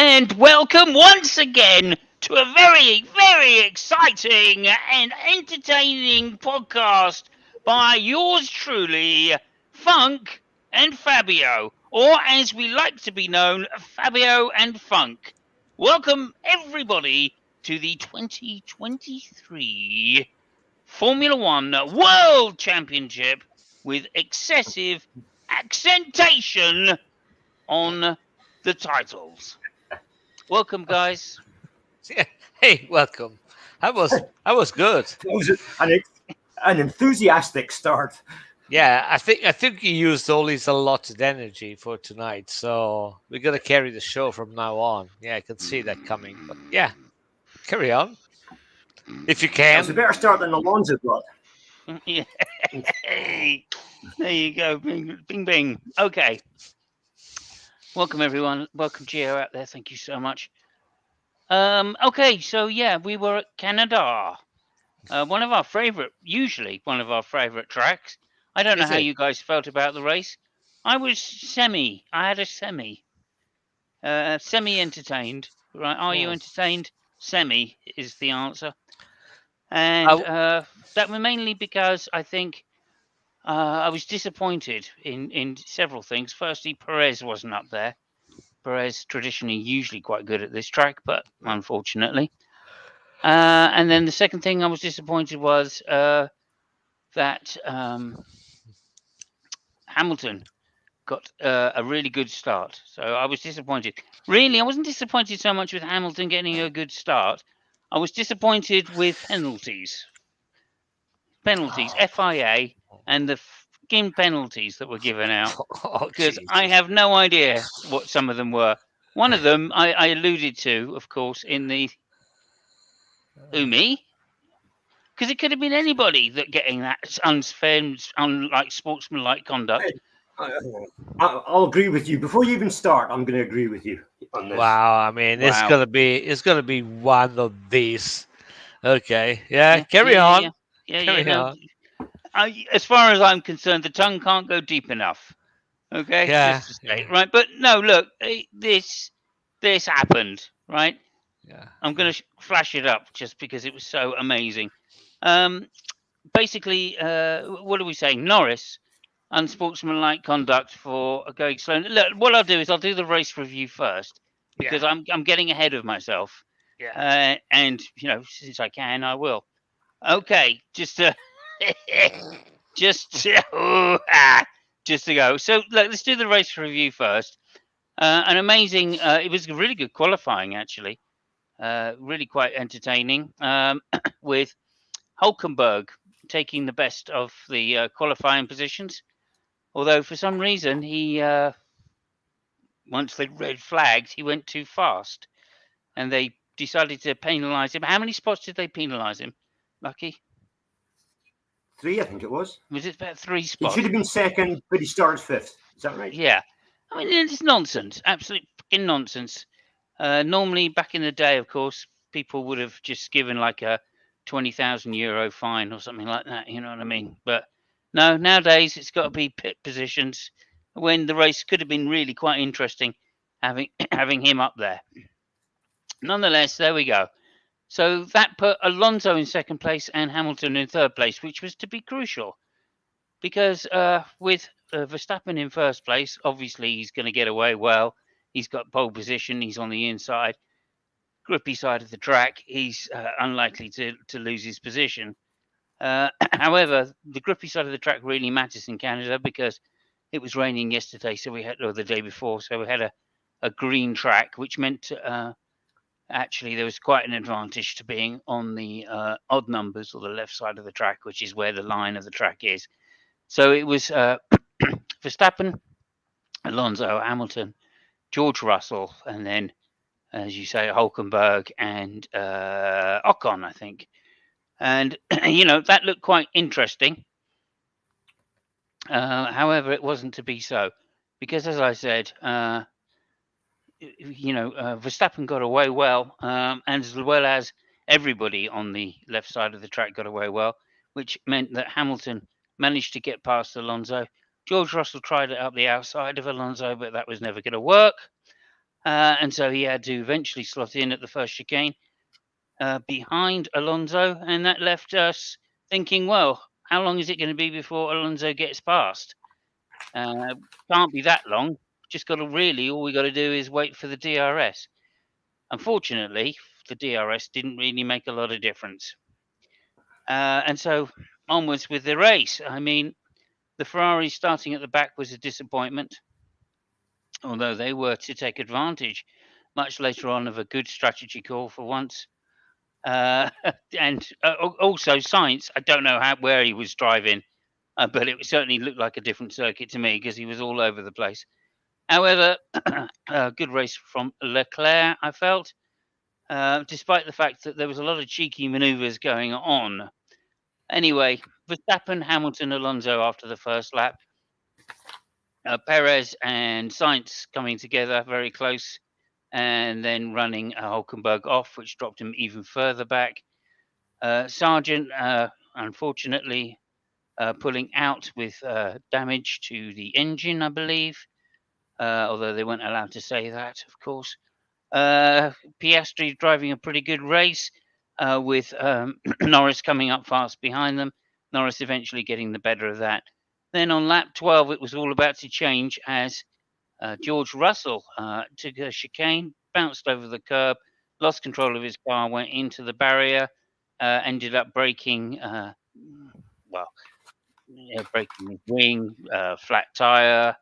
and welcome once again to a very, very exciting and entertaining podcast by yours truly, Funk and Fabio, or as we like to be known, Fabio and Funk. Welcome, everybody, to the 2023 Formula One World Championship with excessive accentation on the titles. Welcome, guys. Hey, welcome. I was good. It was an enthusiastic start. Yeah, I think you used all his allotted energy for tonight, so we're gonna carry the show from now on. Yeah, I can see that coming. But yeah, carry on if you It was a can. better start than Alonso got. Yeah. Hey, there you go. Bing, bing, bing. Okay. Welcome, everyone. Welcome, Gio, out there. Thank you so much. Okay, so yeah, we were at Canada. Usually one of our favorite tracks. I don't know Is how it? you guys felt about the race. I had a semi entertained. Right? Are you Hmm. entertained? Semi is the answer. I And w- that was mainly because I think I was disappointed in several things. Firstly, Perez wasn't up there. Perez traditionally usually quite good at this track, but unfortunately. And then the second thing I was disappointed was that Hamilton got a really good start. So I was disappointed. Really, I wasn't disappointed so much with Hamilton getting a good start. I was disappointed with penalties, FIA, and the fucking penalties that were given out oh because I Jesus! have no idea what some of them were. One of them I alluded to, of course, in the me? Because it could have been anybody that getting that unfair, unlike sportsmanlike conduct. I, I'll agree with you. Before you even start, I'm going to agree with you on this. Wow, I mean, it's Wow. gonna be it's gonna be one of these. Okay, yeah, Yeah, yeah, carry yeah, yeah, on, yeah, yeah. carry No, on. as far as I'm concerned, the tongue can't go deep enough. Okay, Yeah, just to yeah, state right. But no, look, this happened, right? yeah. I'm going to flash it up just because it was so amazing. Um, basically, what are we saying? Norris, unsportsmanlike conduct for going slow. Look, what I'll do is I'll do the race review first Yeah, because I'm getting ahead of myself, yeah. and since I can, I will. Okay, just to just to, just to go. So let's do the race review first. An amazing. It was a really good qualifying actually. Really quite entertaining. With Hulkenberg taking the best of the qualifying positions. Although for some reason he, once they red flagged, he went too fast, and they decided to penalise him. How many spots did they penalise him? Lucky, 3, I think it was. was it about 3 He should spots? have been second, but he started fifth. Is that right? Yeah, I mean it's nonsense, absolute fucking nonsense. Normally, back in the day, of course, people would have just given like a €20,000 fine or something like that. You know what I mean? But no, nowadays it's got to be pit positions. When the race could have been really quite interesting, having having him up there. Nonetheless, there we go. So that put Alonso in second place and Hamilton in third place, which was to be crucial because with Verstappen in first place, obviously he's going to get away well. He's got pole position. He's on the inside, grippy side of the track. He's unlikely to lose his position. However, the grippy side of the track really matters in Canada because it was raining yesterday, or the day before, so we had a green track, which meant actually there was quite an advantage to being on the odd numbers or the left side of the track, which is where the line of the track is. So it was Verstappen, Alonso, Hamilton, George Russell, and then, as you say, Hulkenberg and Ocon, I think. And that looked quite interesting. However, it wasn't to be so, because as I said, Verstappen got away well, and as well as everybody on the left side of the track got away well, which meant that Hamilton managed to get past Alonso. George Russell tried it up the outside of Alonso, but that was never going to work. And so he had to eventually slot in at the first chicane behind Alonso, and that left us thinking, well, how long is it going to be before Alonso gets past? Can't be that long. Just got to really, all we got to do is wait for the DRS. Unfortunately, the DRS didn't really make a lot of difference. And so onwards with the race. I mean, the Ferrari starting at the back was a disappointment, although they were to take advantage much later on of a good strategy call for once. And also Sainz, I don't know where he was driving, but it certainly looked like a different circuit to me because he was all over the place. However, a good race from Leclerc, I felt, despite the fact that there was a lot of cheeky manoeuvres going on. Anyway, Verstappen, Hamilton, Alonso after the first lap. Perez and Sainz coming together very close, and then running Hulkenberg off, which dropped him even further back. Sargent, unfortunately, pulling out with damage to the engine, I believe, although they weren't allowed to say that, of course. Piastri driving a pretty good race with Norris coming up fast behind them. Norris eventually getting the better of that. Then on lap 12, it was all about to change as George Russell took a chicane, bounced over the curb, lost control of his car, went into the barrier, ended up breaking, breaking his wing, flat tire,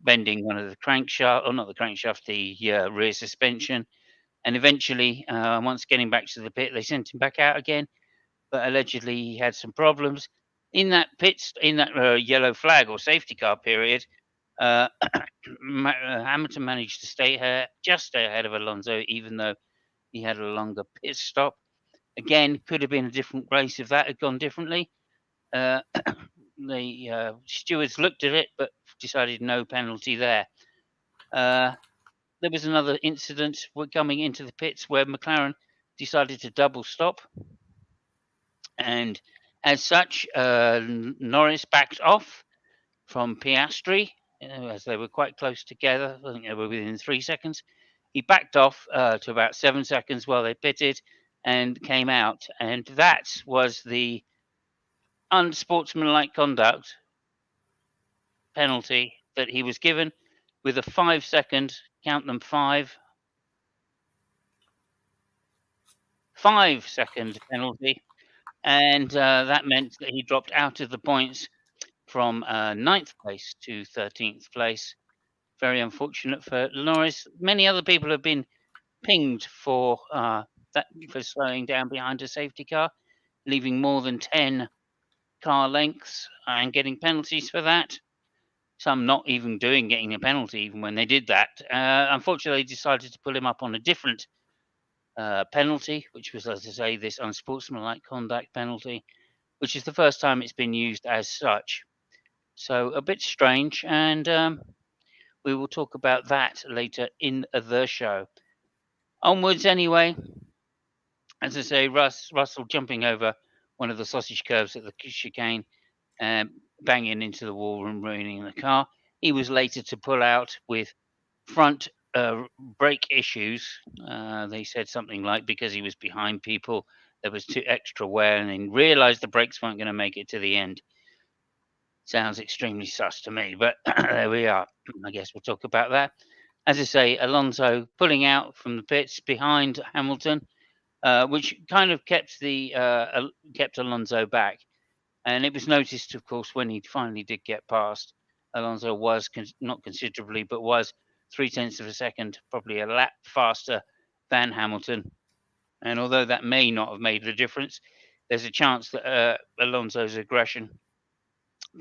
bending one of the crankshaft, or not the crankshaft, the rear suspension. And eventually, once getting back to the pit, they sent him back out again. But allegedly, he had some problems. In that yellow flag or safety car period, Hamilton managed to just stay ahead of Alonso, even though he had a longer pit stop. Again, could have been a different race if that had gone differently. The stewards looked at it, but decided no penalty there. There was another incident coming into the pits where McLaren decided to double stop. And as such, Norris backed off from Piastri, as they were quite close together. I think they were within 3 seconds. He backed off to about 7 seconds while they pitted and came out. And that was the unsportsmanlike conduct penalty that he was given, with a 5-second, count them 5-second penalty. And that meant that he dropped out of the points from 9th place to 13th place. Very unfortunate for Norris. Many other people have been pinged for slowing down behind a safety car, leaving more than 10 car lengths and getting penalties for that. Some not even getting a penalty even when they did that. Unfortunately, they decided to pull him up on a different penalty, which was, as I say, this unsportsmanlike conduct penalty, which is the first time it's been used as such. So a bit strange, and we will talk about that later in the show. Onwards, anyway. As I say, Russell jumping over one of the sausage curves at the chicane, banging into the wall and ruining the car. He was later to pull out with front brake issues. They said something like because he was behind people, there was too extra wear, and then realised the brakes weren't going to make it to the end. Sounds extremely sus to me, but there we are. I guess we'll talk about that. As I say, Alonso pulling out from the pits behind Hamilton, which kind of kept Alonso back. And it was noticed, of course, when he finally did get past. Alonso was not considerably, but was 0.3 of a second, probably a lap faster than Hamilton. And although that may not have made a difference, there's a chance that Alonso's aggression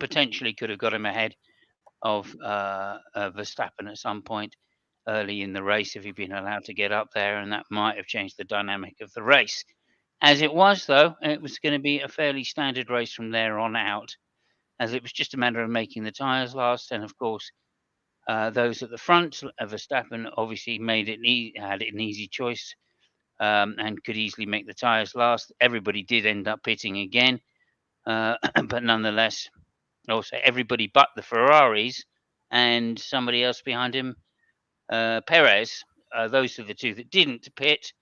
potentially could have got him ahead of Verstappen at some point early in the race if he'd been allowed to get up there, and that might have changed the dynamic of the race. As it was, though, it was going to be a fairly standard race from there on out, as it was just a matter of making the tyres last. And of course, those at the front, Verstappen obviously had an easy choice and could easily make the tyres last. Everybody did end up pitting again, but nonetheless, also everybody but the Ferraris and somebody else behind him, Perez, those are the two that didn't pit,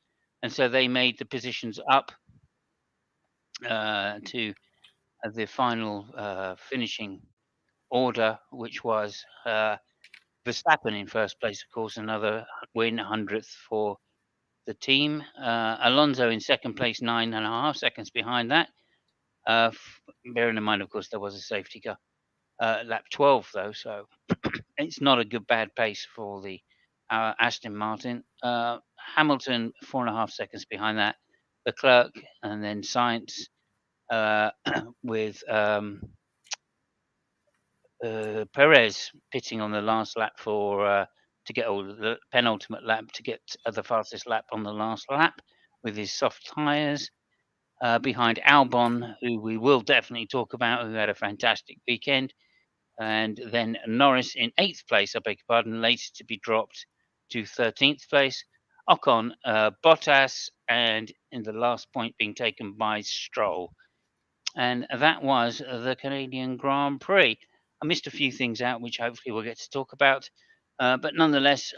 and so they made the positions up to the final finishing order, which was Verstappen in first place, of course, another win, 100th for the team. Alonso in second place, 9.5 seconds behind that. Bearing in mind, of course, there was a safety car. Lap 12, though, so it's not a bad pace for the Aston Martin. Hamilton, 4.5 seconds behind that. Leclerc, and then Sainz with Perez pitting on the last lap for to get the penultimate lap to get the fastest lap on the last lap with his soft tyres. Behind Albon, who we will definitely talk about, who had a fantastic weekend. And then Norris in 8th place, I beg your pardon, later to be dropped to 13th place. Ocon, Bottas, and in the last point being taken by Stroll. And that was the Canadian Grand Prix. I missed a few things out, which hopefully we'll get to talk about. But nonetheless,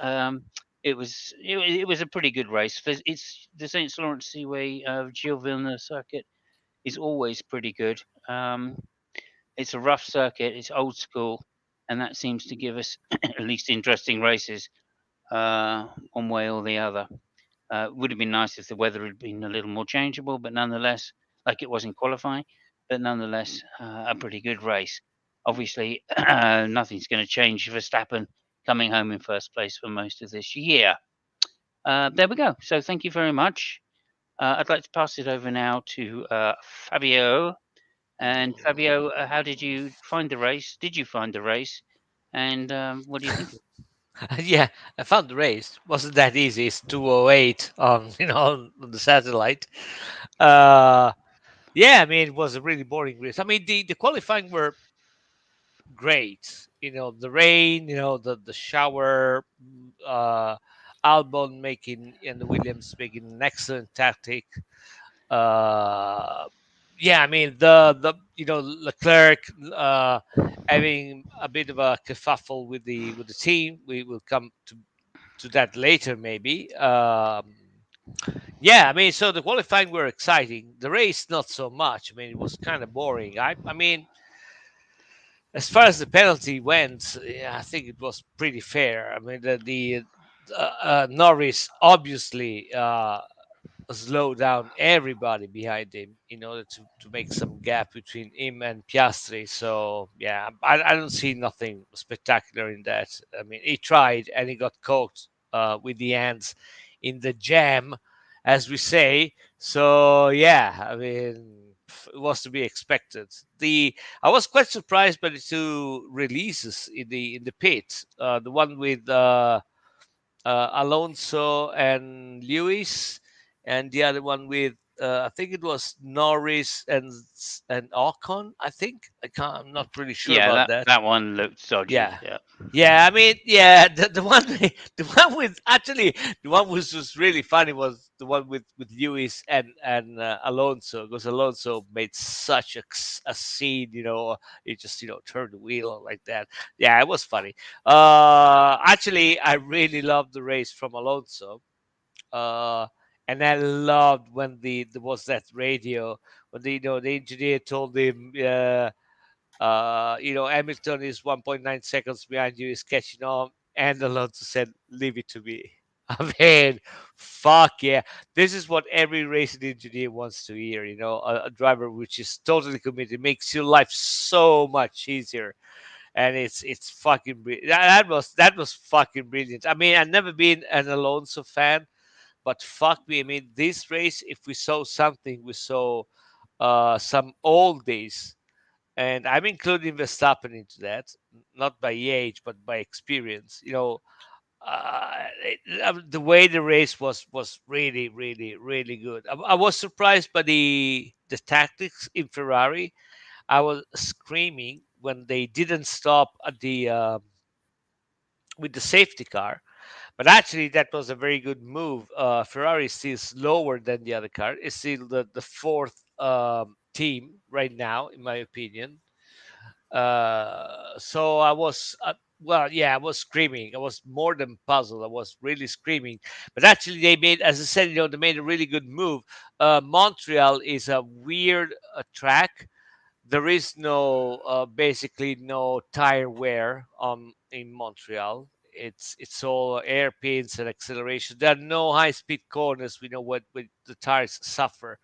it was a pretty good race. It's the St. Lawrence Seaway Gilles Villeneuve circuit is always pretty good. It's a rough circuit. It's old school, and that seems to give us at least interesting races, one way or the other. Would have been nice if the weather had been a little more changeable, but nonetheless, like it was in qualifying, but nonetheless, a pretty good race. Obviously, nothing's going to change Verstappen coming home in first place for most of this year. There we go. So thank you very much. I'd like to pass it over now to Fabio. And Fabio, how did you find the race? Did you find the race? And what do you think? Yeah, I found the race. Wasn't that easy? It's 2:08 on on the satellite. Uh, yeah, I mean it was a really boring race. I mean the qualifying were great. The rain, the shower, Albon making and the Williams making an excellent tactic. Uh, yeah, I mean the Leclerc having a bit of a kerfuffle with the team. We will come to that later, maybe. Yeah, I mean, so the qualifying were exciting. The race, not so much. I mean, it was kind of boring. I mean, as far as the penalty went, yeah, I think it was pretty fair. I mean, the Norris obviously slow down everybody behind him in order to make some gap between him and Piastri. So yeah, I don't see nothing spectacular in that. I mean, he tried and he got caught with the hands in the jam, as we say. So yeah, I mean, it was to be expected. The I was quite surprised by the two releases in the pit. The one with Alonso and Lewis, and the other one with I think it was Norris and Ocon. I think I'm not really sure Yeah, about that that. that one looked dodgy. Yeah, Yeah. yeah. I mean, yeah. The one the one with actually the one was really funny was the one with Lewis and Alonso, because Alonso made such a scene. He just turned the wheel like that. Yeah, it was funny. Actually, I really loved the race from Alonso. Uh, and I loved when there was that radio when the engineer told him. Hamilton is 1.9 seconds behind you, is catching on, and Alonso said, "Leave it to me." I mean, fuck yeah! This is what every racing engineer wants to hear. A driver which is totally committed makes your life so much easier, and it's fucking brilliant. That was fucking brilliant. I mean, I've never been an Alonso fan, but fuck me. I mean, this race, if we saw something, we saw some old days, and I'm including Verstappen into that, not by age but by experience. The way the race was really, really, really good. I was surprised by the tactics in Ferrari. I was screaming when they didn't stop at the with the safety car. But actually, that was a very good move. Ferrari is still slower than the other car. It's still the fourth team right now, in my opinion. So I was well, yeah, I was screaming. I was more than puzzled. I was really screaming. But actually, they made, as I said, they made a really good move. Montreal is a weird track. There is no basically no tire wear in Montreal. It's all airpins and acceleration. There are no high speed corners. We know what the tires suffer,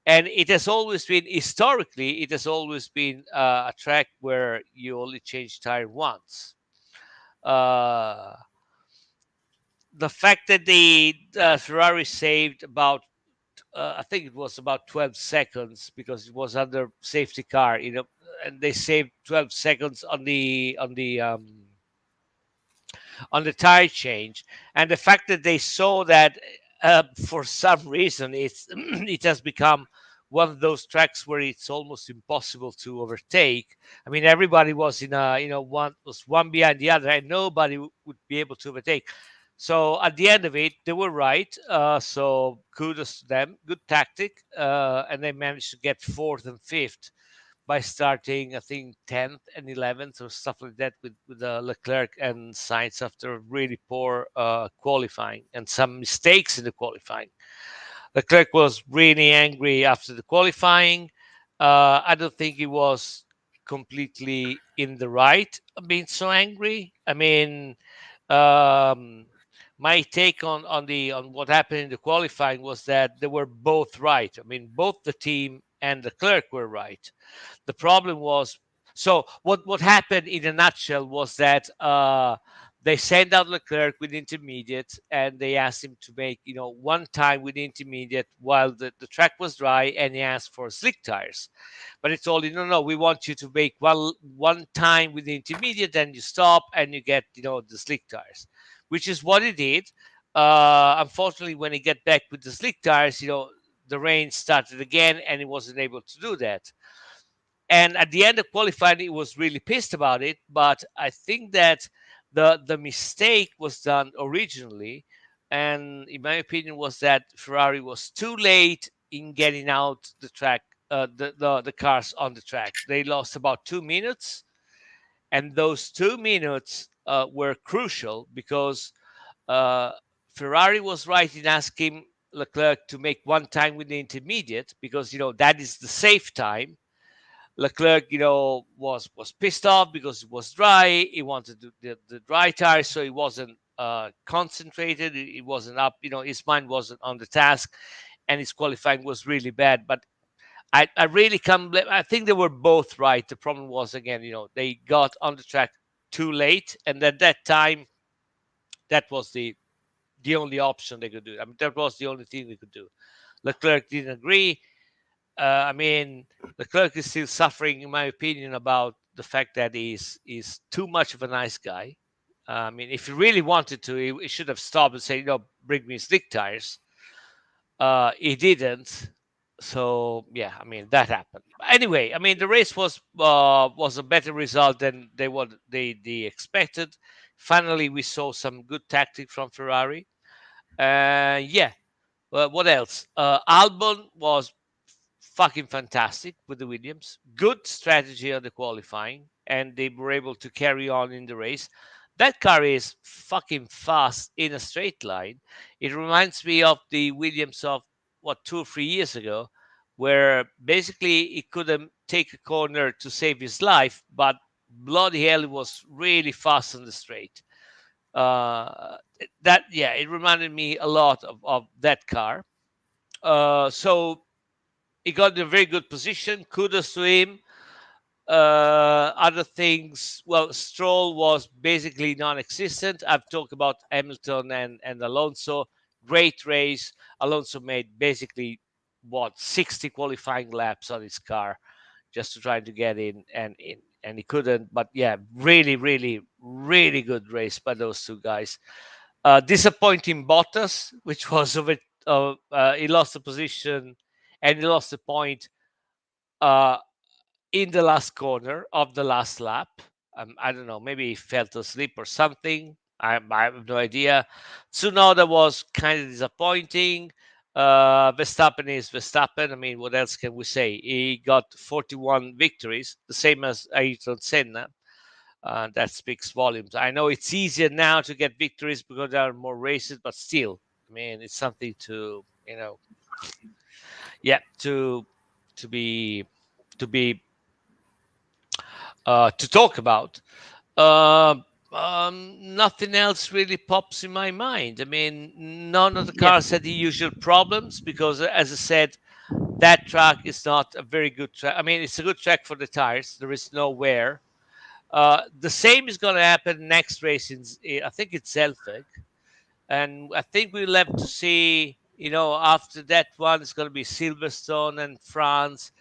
and it has always been historically. It has always been a track where you only change tire once. Uh, the fact that the Ferrari saved about I think it was about 12 seconds because it was under safety car, and they saved 12 seconds on the tire change, and the fact that they saw that for some reason it has become one of those tracks where it's almost impossible to overtake. I mean, everybody was in a one behind the other, and nobody would be able to overtake. So at the end of it, they were right. So kudos to them. Good tactic, and they managed to get fourth and fifth by starting, I think, 10th and 11th or stuff like that with Leclerc and Sainz after really poor qualifying and some mistakes in the qualifying. Leclerc was really angry after the qualifying. I don't think he was completely in the right of being so angry. I mean, um, my take on what happened in the qualifying was that they were both right. I mean, both the team and Leclerc were right. The problem was, so what happened in a nutshell was that they sent out Leclerc with intermediate, and they asked him to make one time with intermediate while the track was dry, and he asked for slick tires. But he told him, no, we want you to make one time with the intermediate, then you stop and you get the slick tires, which is what he did. Unfortunately, when he get back with the slick tires, the rain started again, and he wasn't able to do that. And at the end of qualifying, he was really pissed about it. But I think that the mistake was done originally, and in my opinion, was that Ferrari was too late in getting out the track, the cars on the track. They lost about 2 minutes, and those 2 minutes were crucial because uh, Ferrari was right in asking Leclerc to make one time with the intermediate because that is the safe time. Leclerc, was pissed off because it was dry. He wanted the dry tires, so he wasn't concentrated. He wasn't up. His mind wasn't on the task, and his qualifying was really bad. But I really can't blame. I think they were both right. The problem was again, they got on the track too late, and at that time, that was the only option they could do. I mean, that was the only thing they could do. Leclerc didn't agree. I mean, Leclerc is still suffering, in my opinion, about the fact that he's too much of a nice guy. I mean, if he really wanted to, he should have stopped and said, bring me slick tires. He didn't. So yeah, I mean that happened. Anyway, I mean the race was a better result than they expected. Finally, we saw some good tactic from Ferrari. Yeah, what else? Albon was fucking fantastic with the Williams. Good strategy on the qualifying, and they were able to carry on in the race. That car is fucking fast in a straight line. It reminds me of the Williams of 2 or 3 years ago, where basically he couldn't take a corner to save his life, but bloody hell, it was really fast on the straight. That yeah, it reminded me a lot of that car. So he got in a very good position. Kudos to him. Other things, well, Stroll was basically non-existent. I've talked about Hamilton and Alonso. Great race. Alonso made basically 60 qualifying laps on his car just to try to get and he couldn't. But yeah, really, really, really good race by those two guys. Disappointing Bottas, which was of it. He lost the position and he lost the point uh, in the last corner of the last lap. I don't know, maybe he fell asleep or something. I have no idea. Tsunoda was kind of disappointing. Verstappen is Verstappen. I mean, what else can we say? He got 41 victories, the same as Ayrton Senna. That speaks volumes. I know it's easier now to get victories because there are more races, but still, I mean, it's something to, yeah, to be to be to talk about. Uh, Nothing else really pops in my mind. I mean, none of the Yeah. cars had the usual problems because, as I said, that track is not a very good track. I mean, it's a good track for the tires. There is no wear. The same is going to happen next race I think it's Zelfig, and I think we'll have to see. After that one, it's going to be Silverstone and France.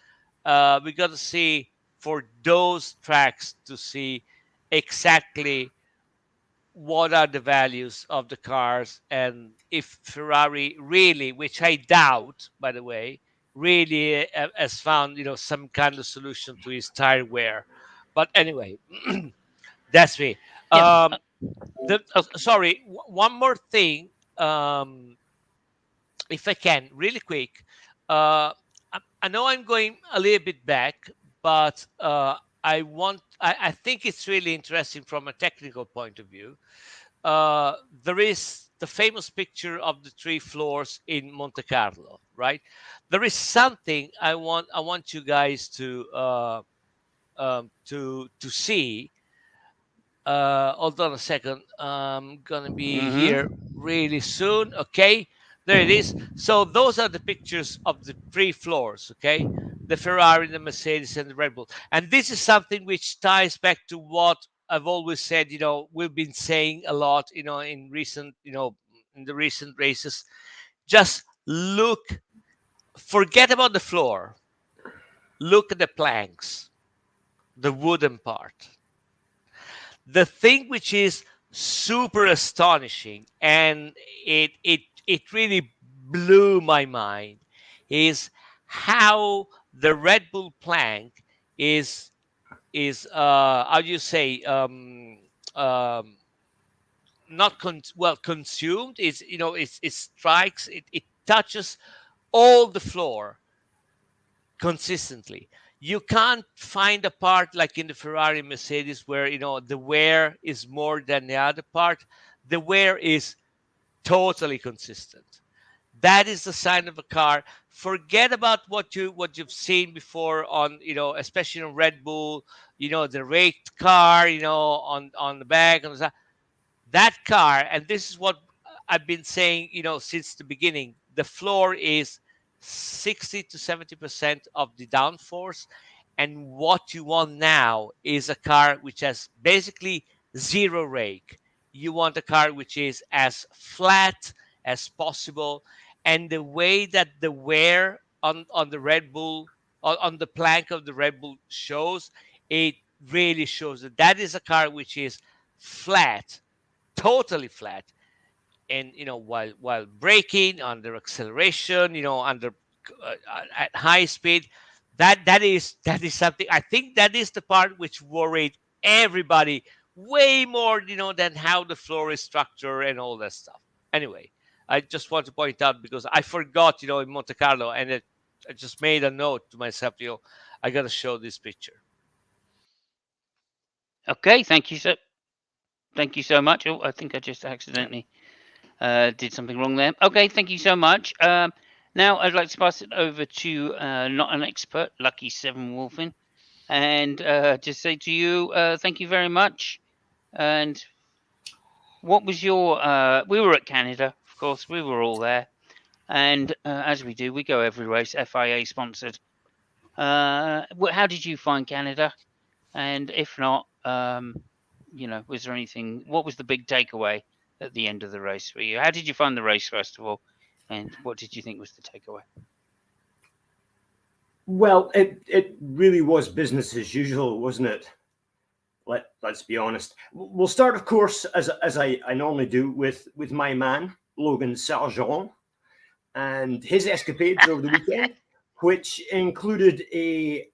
We got to see for those tracks to see exactly what are the values of the cars and if Ferrari really, which I doubt, by the way, really has found some kind of solution to his tire wear. But anyway, that's me. Yeah. Sorry, one more thing. Um, if I can, really quick. I know I'm going a little bit back, but I think it's really interesting from a technical point of view. There is the famous picture of the three floors in Monte Carlo, right? There is something I want you guys to see. Hold on a second. I'm gonna be here Mm-hmm. really soon. Okay, there it is. So those are the pictures of the three floors. Okay, the Ferrari, the Mercedes, and the Red Bull. And this is something which ties back to what I've always said. We've been saying a lot. In the recent races. Just look. Forget about the floor. Look at the planks, the wooden part. The thing which is super astonishing, and it really blew my mind, is how the Red Bull plank is how do you say, um not well consumed. It strikes, it touches all the floor consistently. You can't find a part like in the Ferrari, Mercedes, where the wear is more than the other part. The wear is totally consistent. That is the sign of a car. Forget about what you've seen before on, especially on Red Bull, the raked car, on the back, on the side. That car, and this is what I've been saying, since the beginning, the floor is 60 to 70% of the downforce. And what you want now is a car which has basically zero rake. You want a car which is as flat as possible. And the way that the wear on the Red Bull, on the plank of the Red Bull shows, it really shows that is a car which is flat, totally flat, and while braking, under acceleration, under at high speed. That is something, I think, that is the part which worried everybody way more, than how the floor is structured and all that stuff. Anyway, I just want to point out because I forgot, in Monte Carlo, and I just made a note to myself, I gotta show this picture. Okay. Thank you so much. Oh, I think I just accidentally did something wrong there. Okay. Thank you so much. Now I'd like to pass it over to not an expert, Lucky Seven Wolfin, and just say to you, thank you very much. And what was your? We were at Canada, of course. We were all there, and as we do, we go every race. FIA sponsored. How did you find Canada? And if not, was there anything? What was the big takeaway at the end of the race for you? How did you find the race, first of all, and what did you think was the takeaway? Well, it really was business as usual, wasn't it? Let's be honest. We'll start, of course, as I normally do, with my man Logan Sargent and his escapades over the weekend, which included a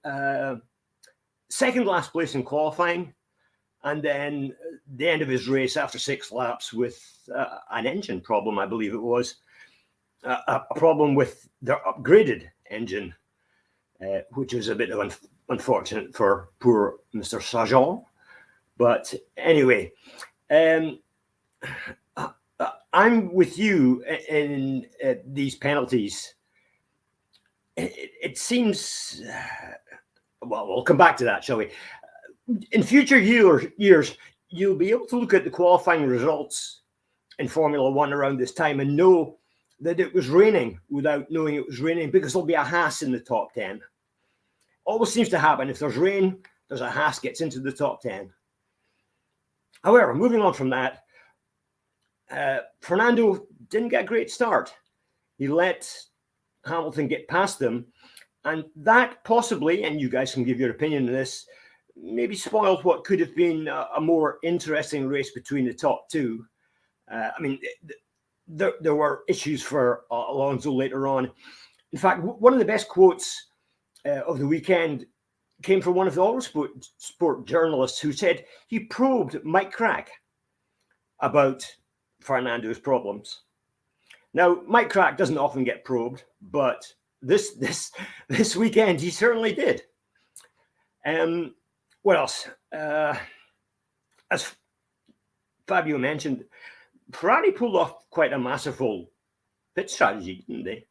second last place in qualifying, and then the end of his race after 6 laps with an engine problem, I believe it was, a problem with their upgraded engine, which was a bit unfortunate for poor Mr. Sargent. But anyway, I'm with you in these penalties. It seems, well, we'll come back to that, shall we? In future years, you'll be able to look at the qualifying results in Formula One around this time and know that it was raining without knowing it was raining, because there'll be a Haas in the top 10. Always seems to happen. If there's rain, there's a Haas gets into the top 10. However, moving on from that, Fernando didn't get a great start. He let Hamilton get past him, and that possibly, and you guys can give your opinion on this, maybe spoiled what could have been a more interesting race between the top two. I mean, there were issues for Alonso later on. In fact, one of the best quotes of the weekend came from one of the Autosport journalists, who said he probed Mike Crack about Fernando's problems. Now, Mike Crack doesn't often get probed, but this weekend he certainly did. What else? As Fabio mentioned, Ferrari pulled off quite a masterful pit strategy, didn't they?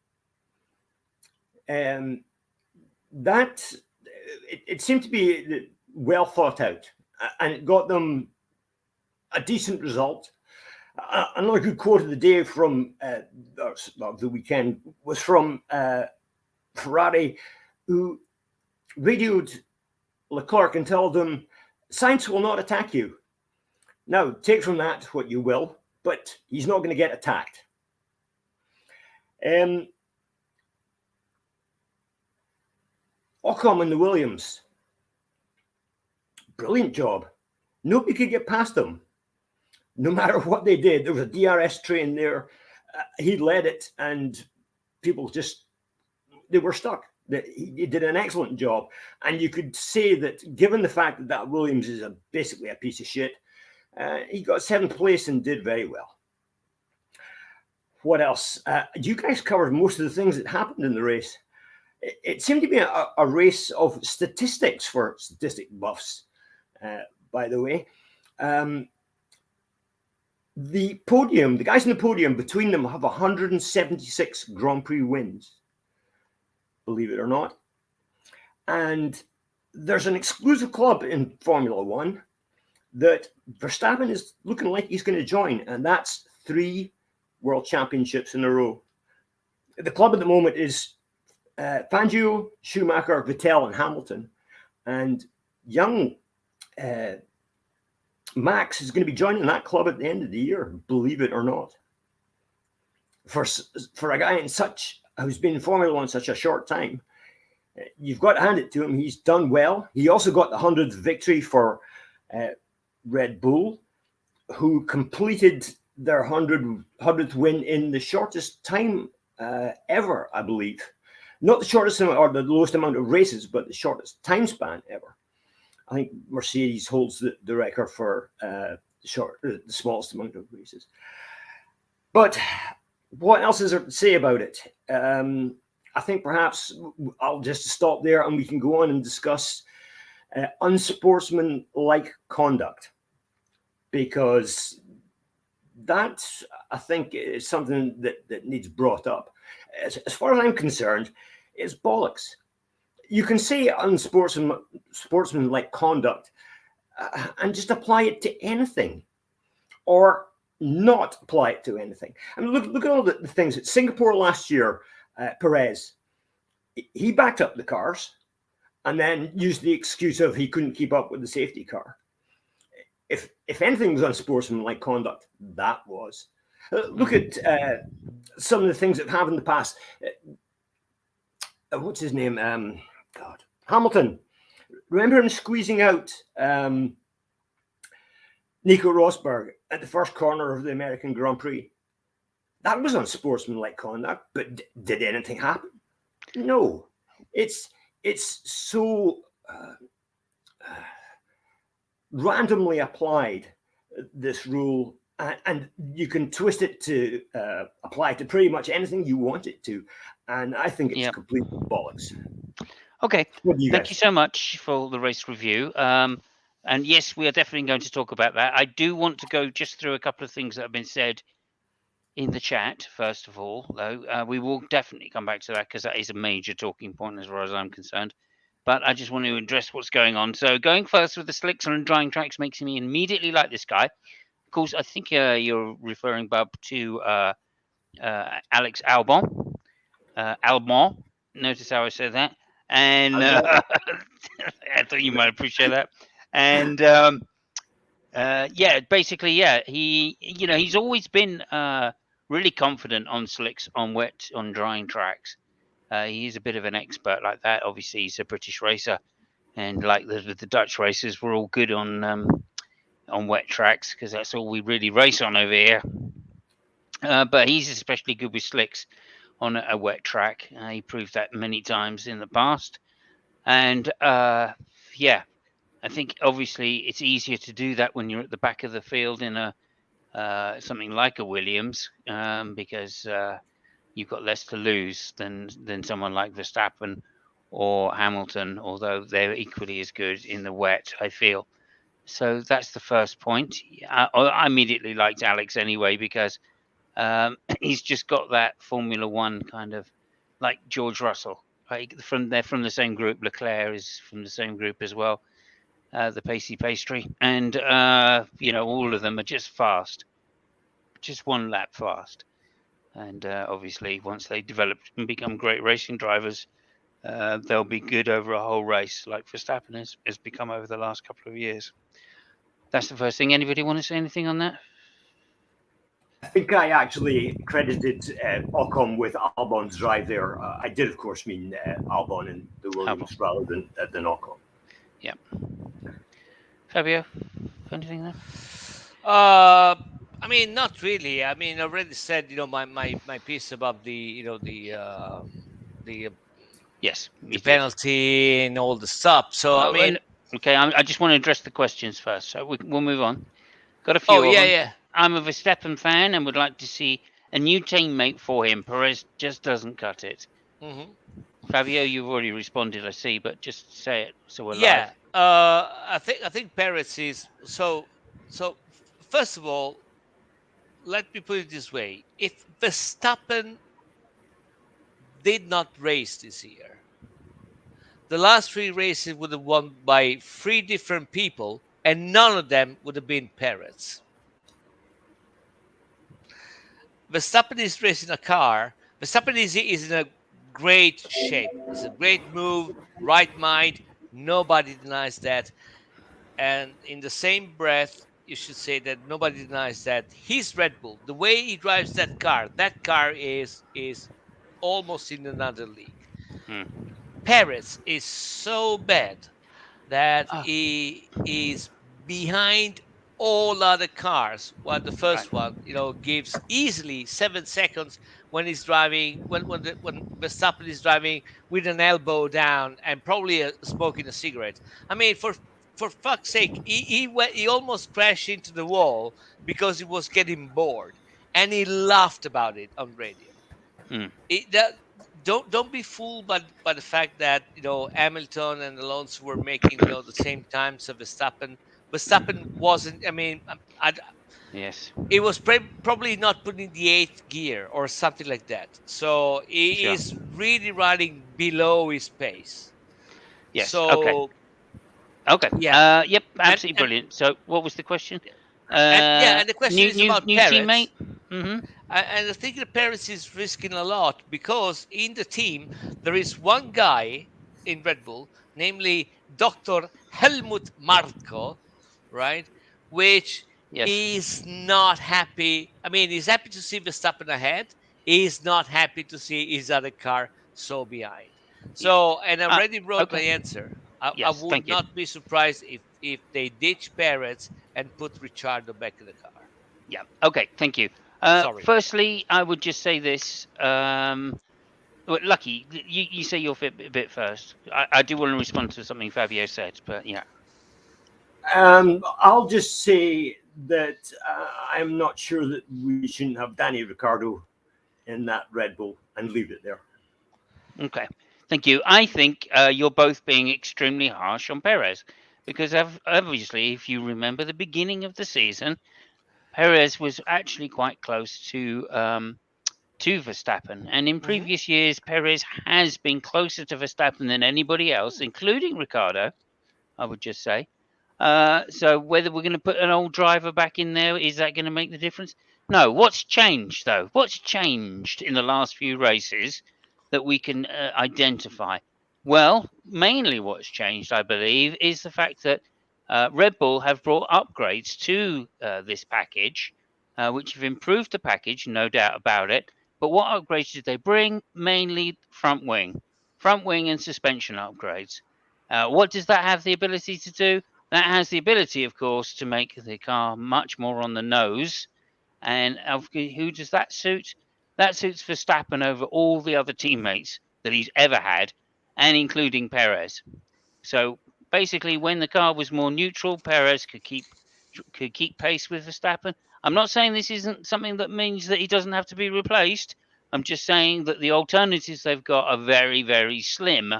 It seemed to be well thought out, and it got them a decent result. Another good quote of the day from the weekend was from Ferrari, who radioed Leclerc and told him, "Sainz will not attack you." Now, take from that what you will, but he's not going to get attacked. Ocon and the Williams, brilliant job. Nobody could get past them, no matter what they did. There was a DRS train there. He led it, and people they were stuck. He did an excellent job. And you could say that, given the fact that Williams is basically a piece of shit, he got 7th place and did very well. What else? You guys covered most of the things that happened in the race. It seemed to be a race of statistics for statistic buffs, by the way. The podium, the guys in the podium, between them have 176 Grand Prix wins, believe it or not. And there's an exclusive club in Formula One that Verstappen is looking like he's going to join, and that's 3 World Championships in a row. The club at the moment is Fangio, Schumacher, Vettel, and Hamilton. And young Max is going to be joining that club at the end of the year, believe it or not. For a guy who's been in Formula One such a short time, you've got to hand it to him. He's done well. He also got the 100th victory for Red Bull, who completed their 100th win in the shortest time ever, I believe. Not the shortest or the lowest amount of races, but the shortest time span ever. I think Mercedes holds the record for the smallest amount of races. But what else is there to say about it? I think perhaps I'll just stop there, and we can go on and discuss unsportsmanlike conduct, because that, I think, is something that needs brought up. As far as I'm concerned, it's bollocks. You can say unsportsmanlike conduct and just apply it to anything, or not apply it to anything. I mean, look at all the things. At Singapore last year, Perez, he backed up the cars and then used the excuse of he couldn't keep up with the safety car. If anything was unsportsmanlike conduct, that was. Look at some of the things that have happened in the past. What's his name? Hamilton. Remember him squeezing out Nico Rosberg at the first corner of the American Grand Prix? That was unsportsmanlike conduct, but did anything happen? No. It's so randomly applied, this rule, and you can twist it to apply to pretty much anything you want it to, and I think it's complete bollocks. Okay, thank you so much for the race review. And yes, we are definitely going to talk about that. I do want to go just through a couple of things that have been said in the chat, first of all, though. We will definitely come back to that because that is a major talking point as far as I'm concerned. But I just want to address what's going on. So going first with the slicks and drying tracks makes me immediately like this guy. Of course, I think you're referring, Bub, to Alex Albon. Albon. Notice how I said that. And I thought you might appreciate that. And yeah, basically, yeah, he's always been really confident on slicks, on wet, on drying tracks. He's a bit of an expert like that. Obviously, he's a British racer, and like the Dutch racers, we're all good on wet tracks because that's all we really race on over here. But he's especially good with slicks on a wet track. He proved that many times in the past, and yeah, I think obviously it's easier to do that when you're at the back of the field in a something like a Williams because you've got less to lose than someone like Verstappen or Hamilton, although they're equally as good in the wet, I feel. So that's the first point. I immediately liked Alex anyway because he's just got that Formula One kind of like George Russell. Right? They're from the same group. Leclerc is from the same group as well. The pacey pastry, and all of them are just fast, just one lap fast. And obviously, once they develop and become great racing drivers, they'll be good over a whole race, like Verstappen has become over the last couple of years. That's the first thing. Anybody want to say anything on that? I think I actually credited Ocon with Albon's drive there. I did, of course, mean Albon and the Williams Albon. rather than Ocon. Yeah. Fabio, anything there? I mean, not really. I mean, I already said, my piece about the Yes, the penalty and all the stuff. So I mean, okay, I just want to address the questions first, so we'll move on. Got a few. Oh yeah, yeah. I'm a Verstappen fan and would like to see a new teammate for him. Perez just doesn't cut it. Mm-hmm. Fabio, you've already responded, I see, but just say it so we're Yeah. live. I think Perez is so. First of all, let me put it this way: if Verstappen did not race this year, the last 3 races would have won by 3 different people, and none of them would have been Perez. Verstappen is racing a car. Verstappen is in a great shape. It's a great move, right mind. Nobody denies that. And in the same breath, you should say that nobody denies that his Red Bull, the way he drives that car is almost in another league. Perez is so bad that he is behind all other cars. While the first one, gives easily 7 seconds when he's driving, when Verstappen is driving with an elbow down and probably smoking a cigarette. I mean, for fuck's sake, he almost crashed into the wall because he was getting bored, and he laughed about it on radio. Don't be fooled by the fact that Hamilton and Alonso were making the same times of Verstappen. Verstappen wasn't. I mean, yes, it was probably not putting the 8th gear or something like that. So he is really riding below his pace. Yes. So, okay. Yeah. Yep. Absolutely brilliant. So, what was the question? And the question is about new Perez. Teammate. Mm-hmm. And I think that Perez is risking a lot because in the team there is one guy in Red Bull, namely Dr. Helmut Marko, right? Which is not happy. I mean, he's happy to see Verstappen ahead. He's not happy to see his other car so behind. So, and I already wrote my answer. I would not be surprised if they ditch Perez and put Ricciardo back in the car. Yeah. Okay. Thank you. Sorry. Firstly, I would just say this. Lucky, you say your bit first. I do want to respond to something Fabio said, but yeah. I'll just say that I'm not sure that we shouldn't have Danny Ricciardo in that Red Bull and leave it there. Okay. Thank you. I think you're both being extremely harsh on Perez because obviously, if you remember the beginning of the season, Perez was actually quite close to Verstappen, and in Hmm. previous years, Perez has been closer to Verstappen than anybody else, including Ricardo. I would just say. So whether we're going to put an old driver back in there, is that going to make the difference? No. What's changed though? What's changed in the last few races that we can identify? Well, mainly what's changed, I believe, is the fact that Red Bull have brought upgrades to this package, which have improved the package, no doubt about it. But what upgrades did they bring? Mainly front wing and suspension upgrades. What does that have the ability to do? That has the ability, of course, to make the car much more on the nose. And who does that suit? That suits Verstappen over all the other teammates that he's ever had, and including Perez. So basically, when the car was more neutral, Perez could keep pace with Verstappen. I'm not saying this isn't something that means that he doesn't have to be replaced. I'm just saying that the alternatives they've got are very, very slim.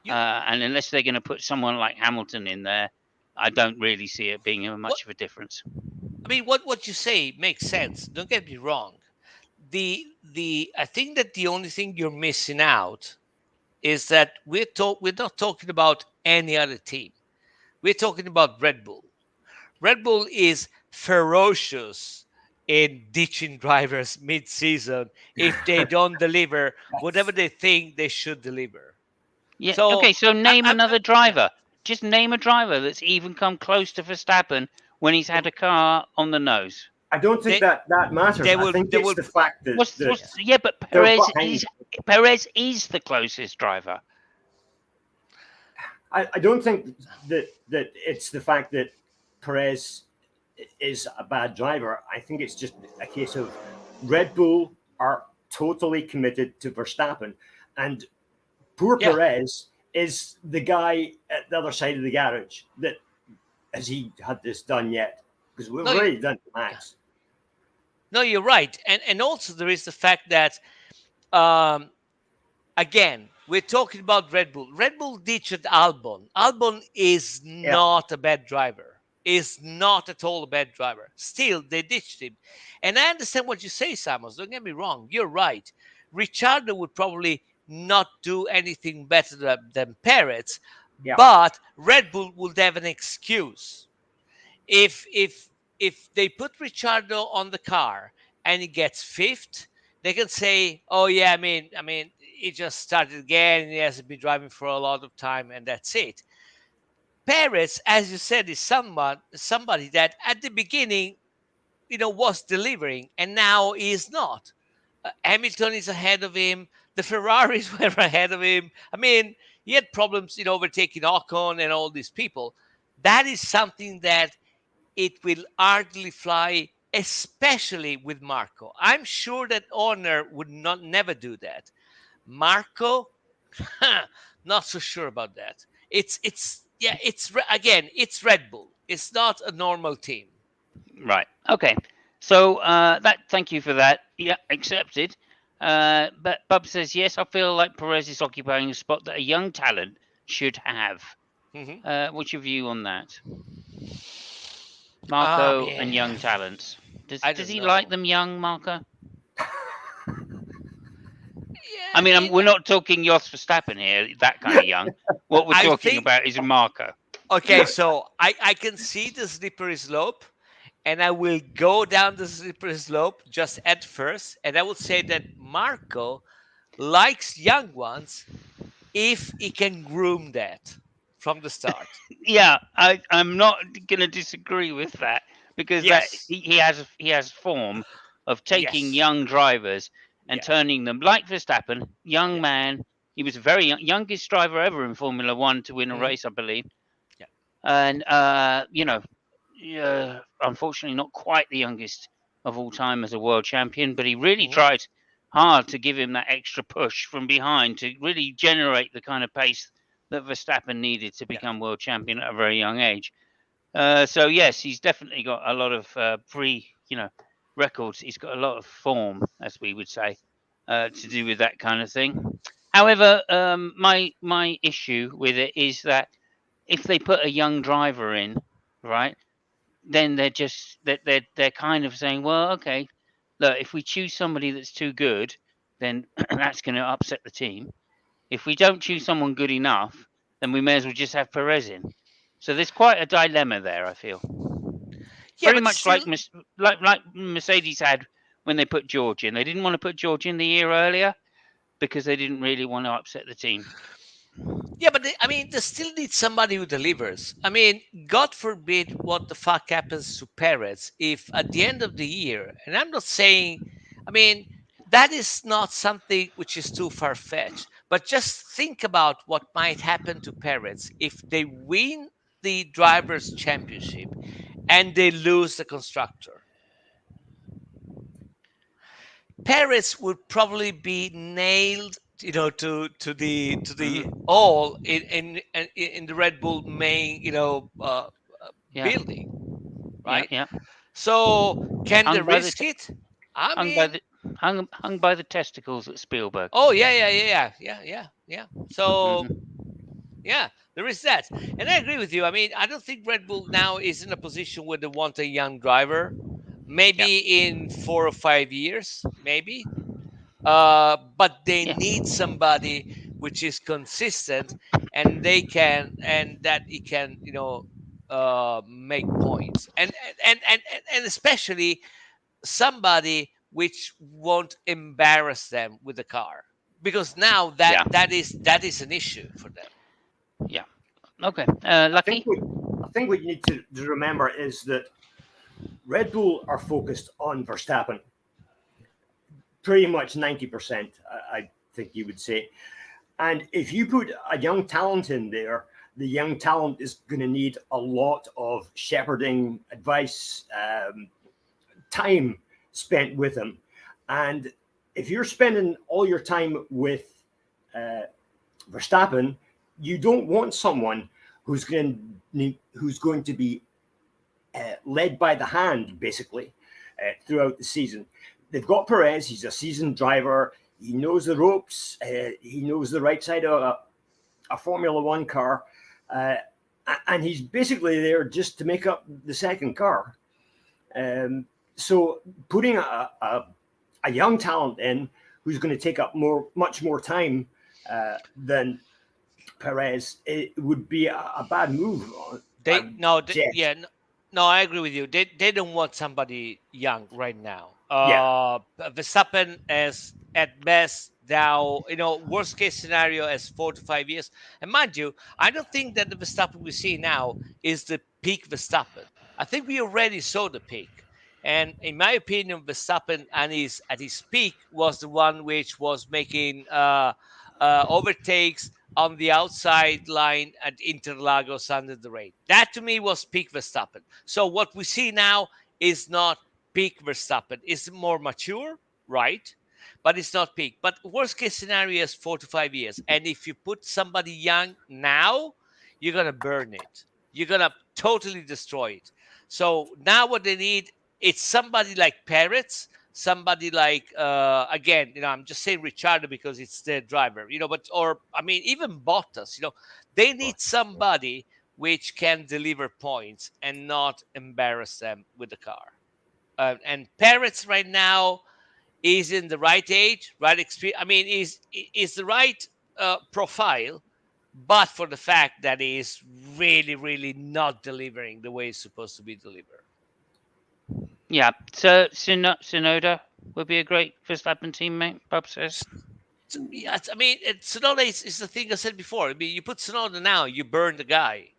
You And unless they're going to put someone like Hamilton in there, I don't really see it being what much of a difference. I mean, what you say makes sense. Don't get me wrong. The I think that the only thing you're missing out is that we're not talking about any other team. We're talking about Red Bull. Red Bull is ferocious in ditching drivers mid-season if they don't deliver whatever That's they think they should deliver. Yeah. So, Okay. So name I another yeah, driver. Just name a driver that's even come close to Verstappen when he's had a car on the nose. I don't think they that matters. they I will think they it's will the fact that What's that yeah. what's yeah? But they're Perez behind. is the closest driver. I don't think that it's the fact that Perez is a bad driver. I think it's just a case of Red Bull are totally committed to Verstappen, and poor Yeah. Perez is the guy at the other side of the garage that has he had this done yet? Because we've No, you, already done yeah. Max. No, you're right, and also there is the fact that um, again, we're talking about Red Bull. Red Bull ditched Albon. Albon is Yeah, not a bad driver. Is not at all a bad driver. Still, they ditched him. And I understand what you say, Samos. Don't get me wrong. You're right. Ricciardo would probably not do anything better than Perez, yeah, but Red Bull would have an excuse. If they put Ricciardo on the car and he gets fifth, they can say, "Oh yeah, I mean, he just started again and he hasn't been driving for a lot of time, and that's it." Perez, as you said, is somebody that at the beginning, was delivering, and now he is not. Hamilton is ahead of him. The Ferraris were ahead of him. I mean, he had problems, overtaking Ocon and all these people. That is something that it will hardly fly, especially with Marco. I'm sure that Horner would not never do that. Marco, not so sure about that. It's yeah, again, it's Red Bull. It's not a normal team. Right. Okay. So thank you for that. Yeah, accepted. But Bub says yes. I feel like Perez is occupying a spot that a young talent should have. Hmm. What's your view on that, Ah, Marco and man, young talents? Does I does don't he like know. them young, Marco? Yeah, I I mean, mean, we're not talking Jos Verstappen here, that kind of young. What we're I talking think about is Marco. okay. So I can see the slippery slope, and I will go down the slippery slope just at first, and I will say that Marco likes young ones if he can groom that from the start. Yeah, I'm not going to disagree with that because that Yes, he has form of taking yes, young drivers and yeah. turning them like Verstappen, young Yeah. man. He was the very youngest driver ever in Formula One to win a Hmm. race, I believe, Yeah. and unfortunately not quite the youngest of all time as a world champion, but he really Hmm. tried hard to give him that extra push from behind to really generate the kind of pace that Verstappen needed to Yeah. become world champion at a very young age. So yes, he's definitely got a lot of records. He's got a lot of form, as we would say, to do with that kind of thing. However, my issue with it is that if they put a young driver in, right, then they're kind of saying, well, okay, look, if we choose somebody that's too good, then that's going to upset the team. If we don't choose someone good enough, then we may as well just have Perez in. So there's quite a dilemma there, I feel. Yeah, Very but much still, like Mercedes had when they put George in. They didn't want to put George in the year earlier because they didn't really want to upset the team. yeah, but I mean, they still need somebody who delivers. I mean, God forbid what the fuck happens to Perez if at the end of the year, and I'm not saying, I mean, that is not something which is too far fetched, but just think about what might happen to Perez if they win the Drivers' Championship and they lose the constructor. Perez would probably be nailed, to the Mm, all in the Red Bull main, yeah, building, yeah, right? yeah. So can they Hung by the risk te- it? I hung by mean, the hung by the testicles at Spielberg. oh yeah, yeah, yeah, yeah, yeah, yeah, yeah. So Hmm. yeah, there is that, and I agree with you. I mean, I don't think Red Bull now is in a position where they want a young driver. Yeah, Maybe in 4 or 5 years, maybe. But they yeah, need somebody which is consistent, and that he can, make points, and especially somebody which won't embarrass them with the car, because now that yeah, that is an issue for them. yeah. Okay, I think Lucky. what I think what you need to remember is that Red Bull are focused on Verstappen, pretty much 90%. I think you would say. And if you put a young talent in there, the young talent is going to need a lot of shepherding, advice, time spent with him. And if you're spending all your time with uh, Verstappen, you don't want someone who's going to be led by the hand, basically, throughout the season. They've got Perez. He's a seasoned driver. He knows the ropes. He knows the right side of a Formula One car. Uh, and he's basically there just to make up the second car. So putting a young talent in who's going to take up much more time than Perez, it would be a bad move. I They would no, suggest. yeah, no, no, I agree with you. They don't want somebody young right now. Yeah, Verstappen as at best now, worst case scenario as 4 to 5 years. And mind you, I don't think that the Verstappen we see now is the peak Verstappen. I think we already saw the peak. And in my opinion, Verstappen and his at his peak was the one which was making overtakes on the outside line at Interlagos under the rain. That to me was peak Verstappen. So what we see now is not peak Verstappen. It's more mature, right? But it's not peak. But worst case scenario is 4 to 5 years. And if you put somebody young now, you're gonna burn it. You're gonna totally destroy it. So now what they need, it's somebody like Perez, somebody like again, I'm just saying Ricciardo because it's their driver, but or I mean even Bottas, they need somebody which can deliver points and not embarrass them with the car. And Perez right now is in the right age, right experience. I mean, is the right profile, but for the fact that he is really, really not delivering the way it's supposed to be delivered. Yeah, so Sonoda would be a great Verstappen teammate, Bob says. Yeah, I mean, Tsunoda is the thing I said before. I mean, you put Tsunoda now, you burn the guy.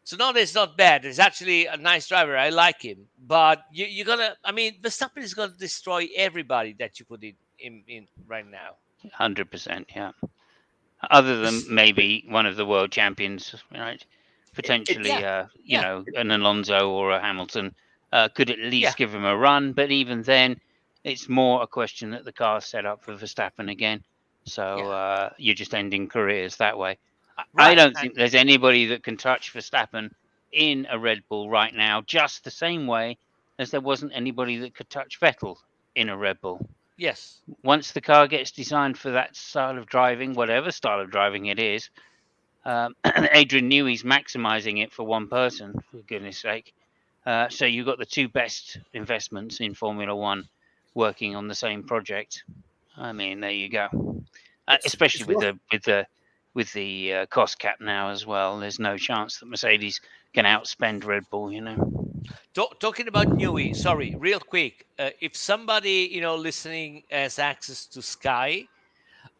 Tsunoda is not bad. He's actually a nice driver. I like him. But you're going to, I mean, Verstappen is going to destroy everybody that you put in right now. 100%, yeah. Other than This, maybe one of the world champions, right? it's Potentially, yeah, yeah, an Alonso or a Hamilton could at yeah, least give him a run. But even then, it's more a question that the car's set up for Verstappen again. So yeah. you're just ending careers that way. I Right. don't think there's anybody that can touch Verstappen in a Red Bull right now, just the same way as there wasn't anybody that could touch Vettel in a Red Bull. Yes. Once the car gets designed for that style of driving, whatever style of driving it is, Adrian Newey's maximising it for one person, for goodness sake. So you've got the two best investments in Formula One working on the same project. I mean, there you go. Especially with the cost cap now as well. There's no chance that Mercedes can outspend Red Bull. Talking about Newey, sorry, real quick. If somebody listening has access to Sky,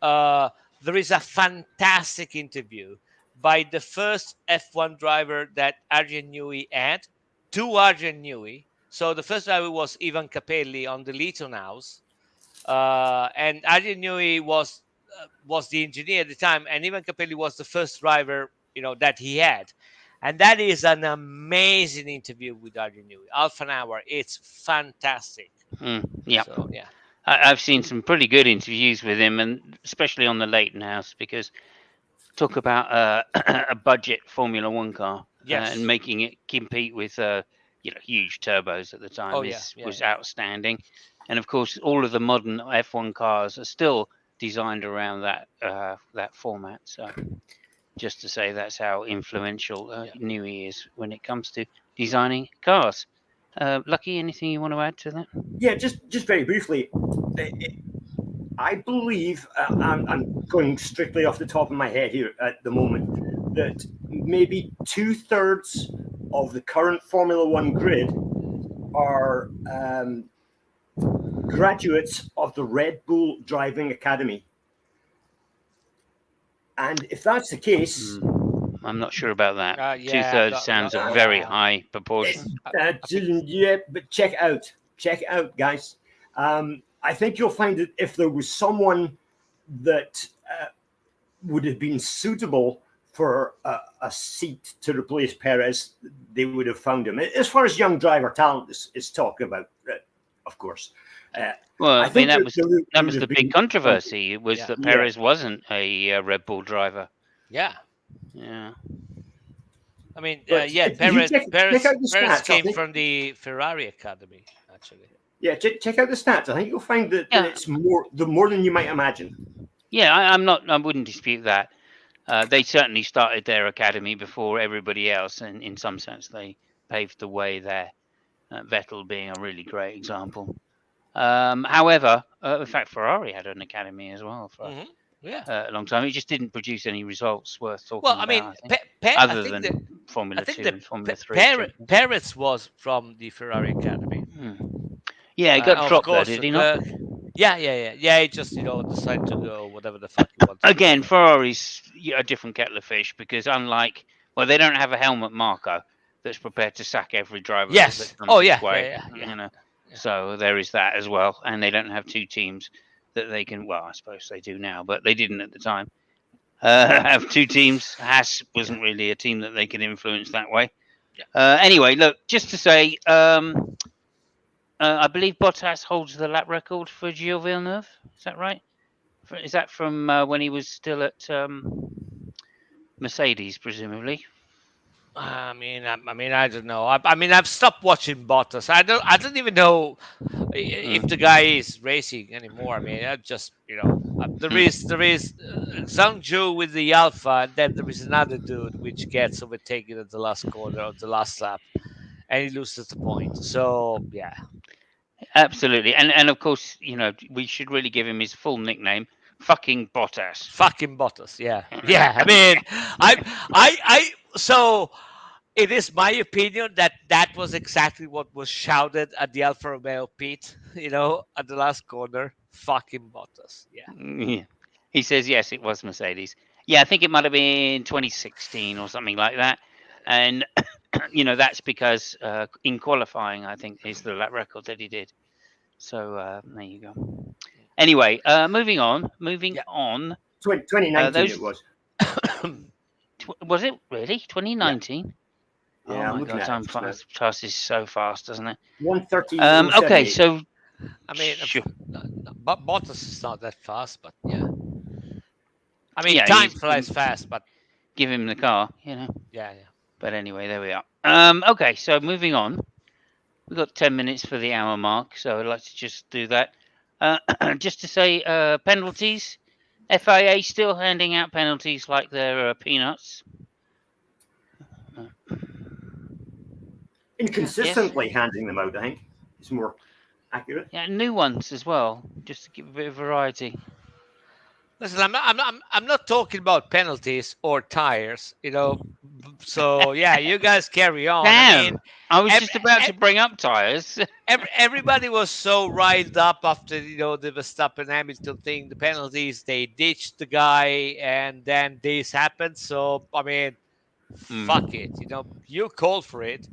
there is a fantastic interview by the first F1 driver that Adrian Newey had to Adrian Newey. So the first driver was Ivan Capelli on the Leeton House, and Adrian Newey was the engineer at the time, and Ivan Capelli was the first driver that he had. And that is an amazing interview with Adrian Newey. Half an hour. It's fantastic. Yeah. So, yeah. I've seen some pretty good interviews with him, and especially on the Leighton House, because talk about a budget Formula One car, Yes. and making it compete with huge turbos at the time was outstanding. And of course, all of the modern F1 cars are still designed around that format. So just to say, that's how influential Newey is when it comes to designing cars. Lucky, anything you want to add to that? Yeah, just very briefly. I believe, I'm going strictly off the top of my head here at the moment, that maybe 2/3 of the current Formula One grid are graduates of the Red Bull Driving Academy. And if that's the case, I'm not sure about that. Yeah, 2/3 sounds a very high proportion. Yeah, but check it out, guys. I think you'll find that if there was someone that would have been suitable for a seat to replace Perez, they would have found him. As far as young driver talent is talked about, of course. Well, I mean, that was the big controversy. It was that Perez wasn't a Red Bull driver. Yeah. Yeah. I mean, But Perez stats, came from the Ferrari Academy, actually. Yeah, check out the stats. I think you'll find that it's more than you might imagine. Yeah, I wouldn't dispute that. They certainly started their academy before everybody else, and in some sense, they paved the way there. Vettel being a really great example. However, in fact, Ferrari had an academy as well for a long time. It just didn't produce any results worth talking about. Well, I mean, other than Formula 2 and Formula 3. Perez was from the Ferrari Academy. Yeah, he got dropped there, did he not? Yeah. He just decided to go whatever the fuck he wanted. Again, Ferrari's a different kettle of fish, because unlike, they don't have a helmet marker that's prepared to sack every driver. Yes. That comes his way, So there is that as well, and they don't have two teams that they can. Well, I suppose they do now, but they didn't at the time. Have two teams. Haas wasn't really a team that they could influence that way. Anyway, look, just to say, I believe Bottas holds the lap record for Gilles Villeneuve. Is that right? Is that from when he was still at Mercedes, presumably? I mean, I don't know. I've stopped watching Bottas. I don't even know if the guy is racing anymore. I mean, I just there is Zhang Zhou with the Alpha, and then there is another dude which gets overtaken at the last corner of the last lap, and he loses the point. So yeah, absolutely, and of course, we should really give him his full nickname. Fucking Bottas. Fucking Bottas. Yeah. I mean, so it is my opinion that was exactly what was shouted at the Alfa Romeo pit, at the last corner. Fucking Bottas. Yeah. He says, yes, it was Mercedes. Yeah, I think it might have been 2016 or something like that. And, that's because in qualifying, I think, is the lap record that he did. So there you go. Anyway, moving on. 2019 it was. Was it really 2019? Yeah, oh my God, time passes so fast, doesn't it? 1:30. Okay, so I mean, sure. Bottas is not that fast, but yeah. I mean, time flies fast, but give him the car, Yeah. But anyway, there we are. Okay, so moving on. We've got 10 minutes for the hour mark, so I'd like to just do that. Just to say, penalties. FIA still handing out penalties like they're peanuts. Inconsistently handing them out, I think, is more accurate. Yeah, new ones as well, just to give a bit of variety. Listen, I'm not talking about penalties or tires, you know. So yeah, you guys carry on. I mean, Damn! I was ev- just about to bring up tires. everybody was so riled up after the Verstappen Hamilton thing, the penalties. They ditched the guy, and then this happened. So I mean, fuck it. You know, you called for it.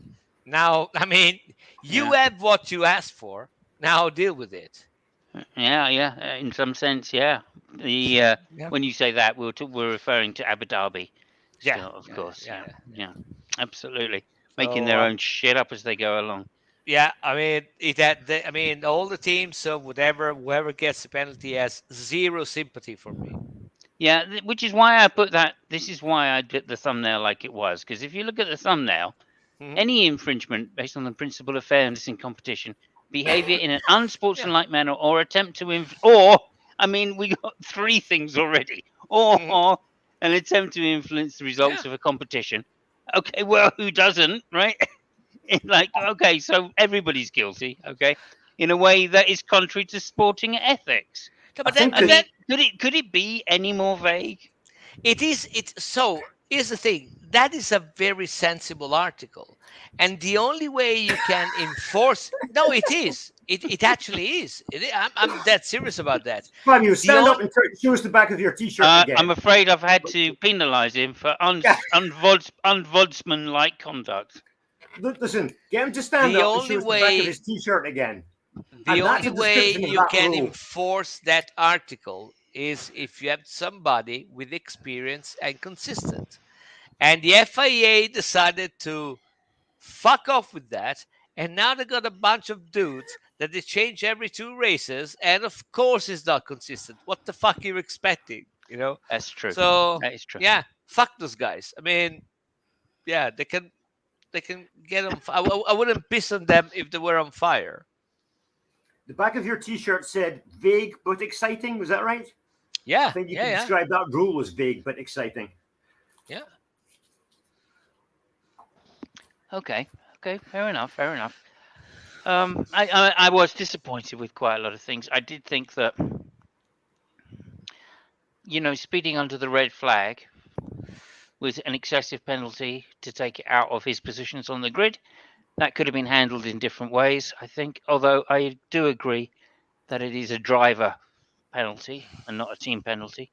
Now, I mean, you Yeah. have what you asked for. Now deal with it. Yeah. In some sense, yeah. The Yeah, when you say that, we're referring to Abu Dhabi, yeah, still, of yeah, course. yeah. Yeah, Yeah. yeah, absolutely. Making So their own shit up as they go along. yeah, I mean, I mean, all the teams, so whoever gets the penalty has zero sympathy for me. Yeah, which is why I put that. This is why I did the thumbnail like it was, because if you look at the thumbnail, Mhm. any infringement based on the principle of fairness in competition, behaviour in an Yeah, unsportsmanlike manner, or attempt to or I mean, we got three things already, or mhm. an attempt to influence the Yeah, results of a competition. Okay, well, who doesn't, right? Like, okay, so everybody's guilty, okay, in a way that is contrary to sporting ethics. no, I but that, think I but that that mean, could it be any more vague? it is. It's so. Here's the thing. That is a very sensible article, and the only way you can enforce. No, it is. It actually is. I'm dead serious about that. Fabio, The stand only up and show us the back of your T-shirt I'm again. afraid I've had to penalise him for unvodsman-like conduct. Listen, get him to stand the up and only show us the back of way his T-shirt again. the And that's only a way description of you that can rule. enforce that article is if you have somebody with experience and consistent. And the FIA decided to fuck off with that. And now they got a bunch of dudes that they change every two races. And of course, it's not consistent. What the fuck are you expecting? You know? That's true. So, That is true. yeah, fuck those guys. I mean, yeah, they can get on. I wouldn't piss on them if they were on fire. The back of your T-shirt said vague but exciting. Was that right? I Yeah, think you yeah, could yeah, describe that rule as vague but exciting. yeah. Okay. Okay. Fair enough. Fair enough. I was disappointed with quite a lot of things. I did think that, speeding under the red flag was an excessive penalty to take it out of his positions on the grid. That could have been handled in different ways, I think. Although I do agree that it is a driver penalty and not a team penalty.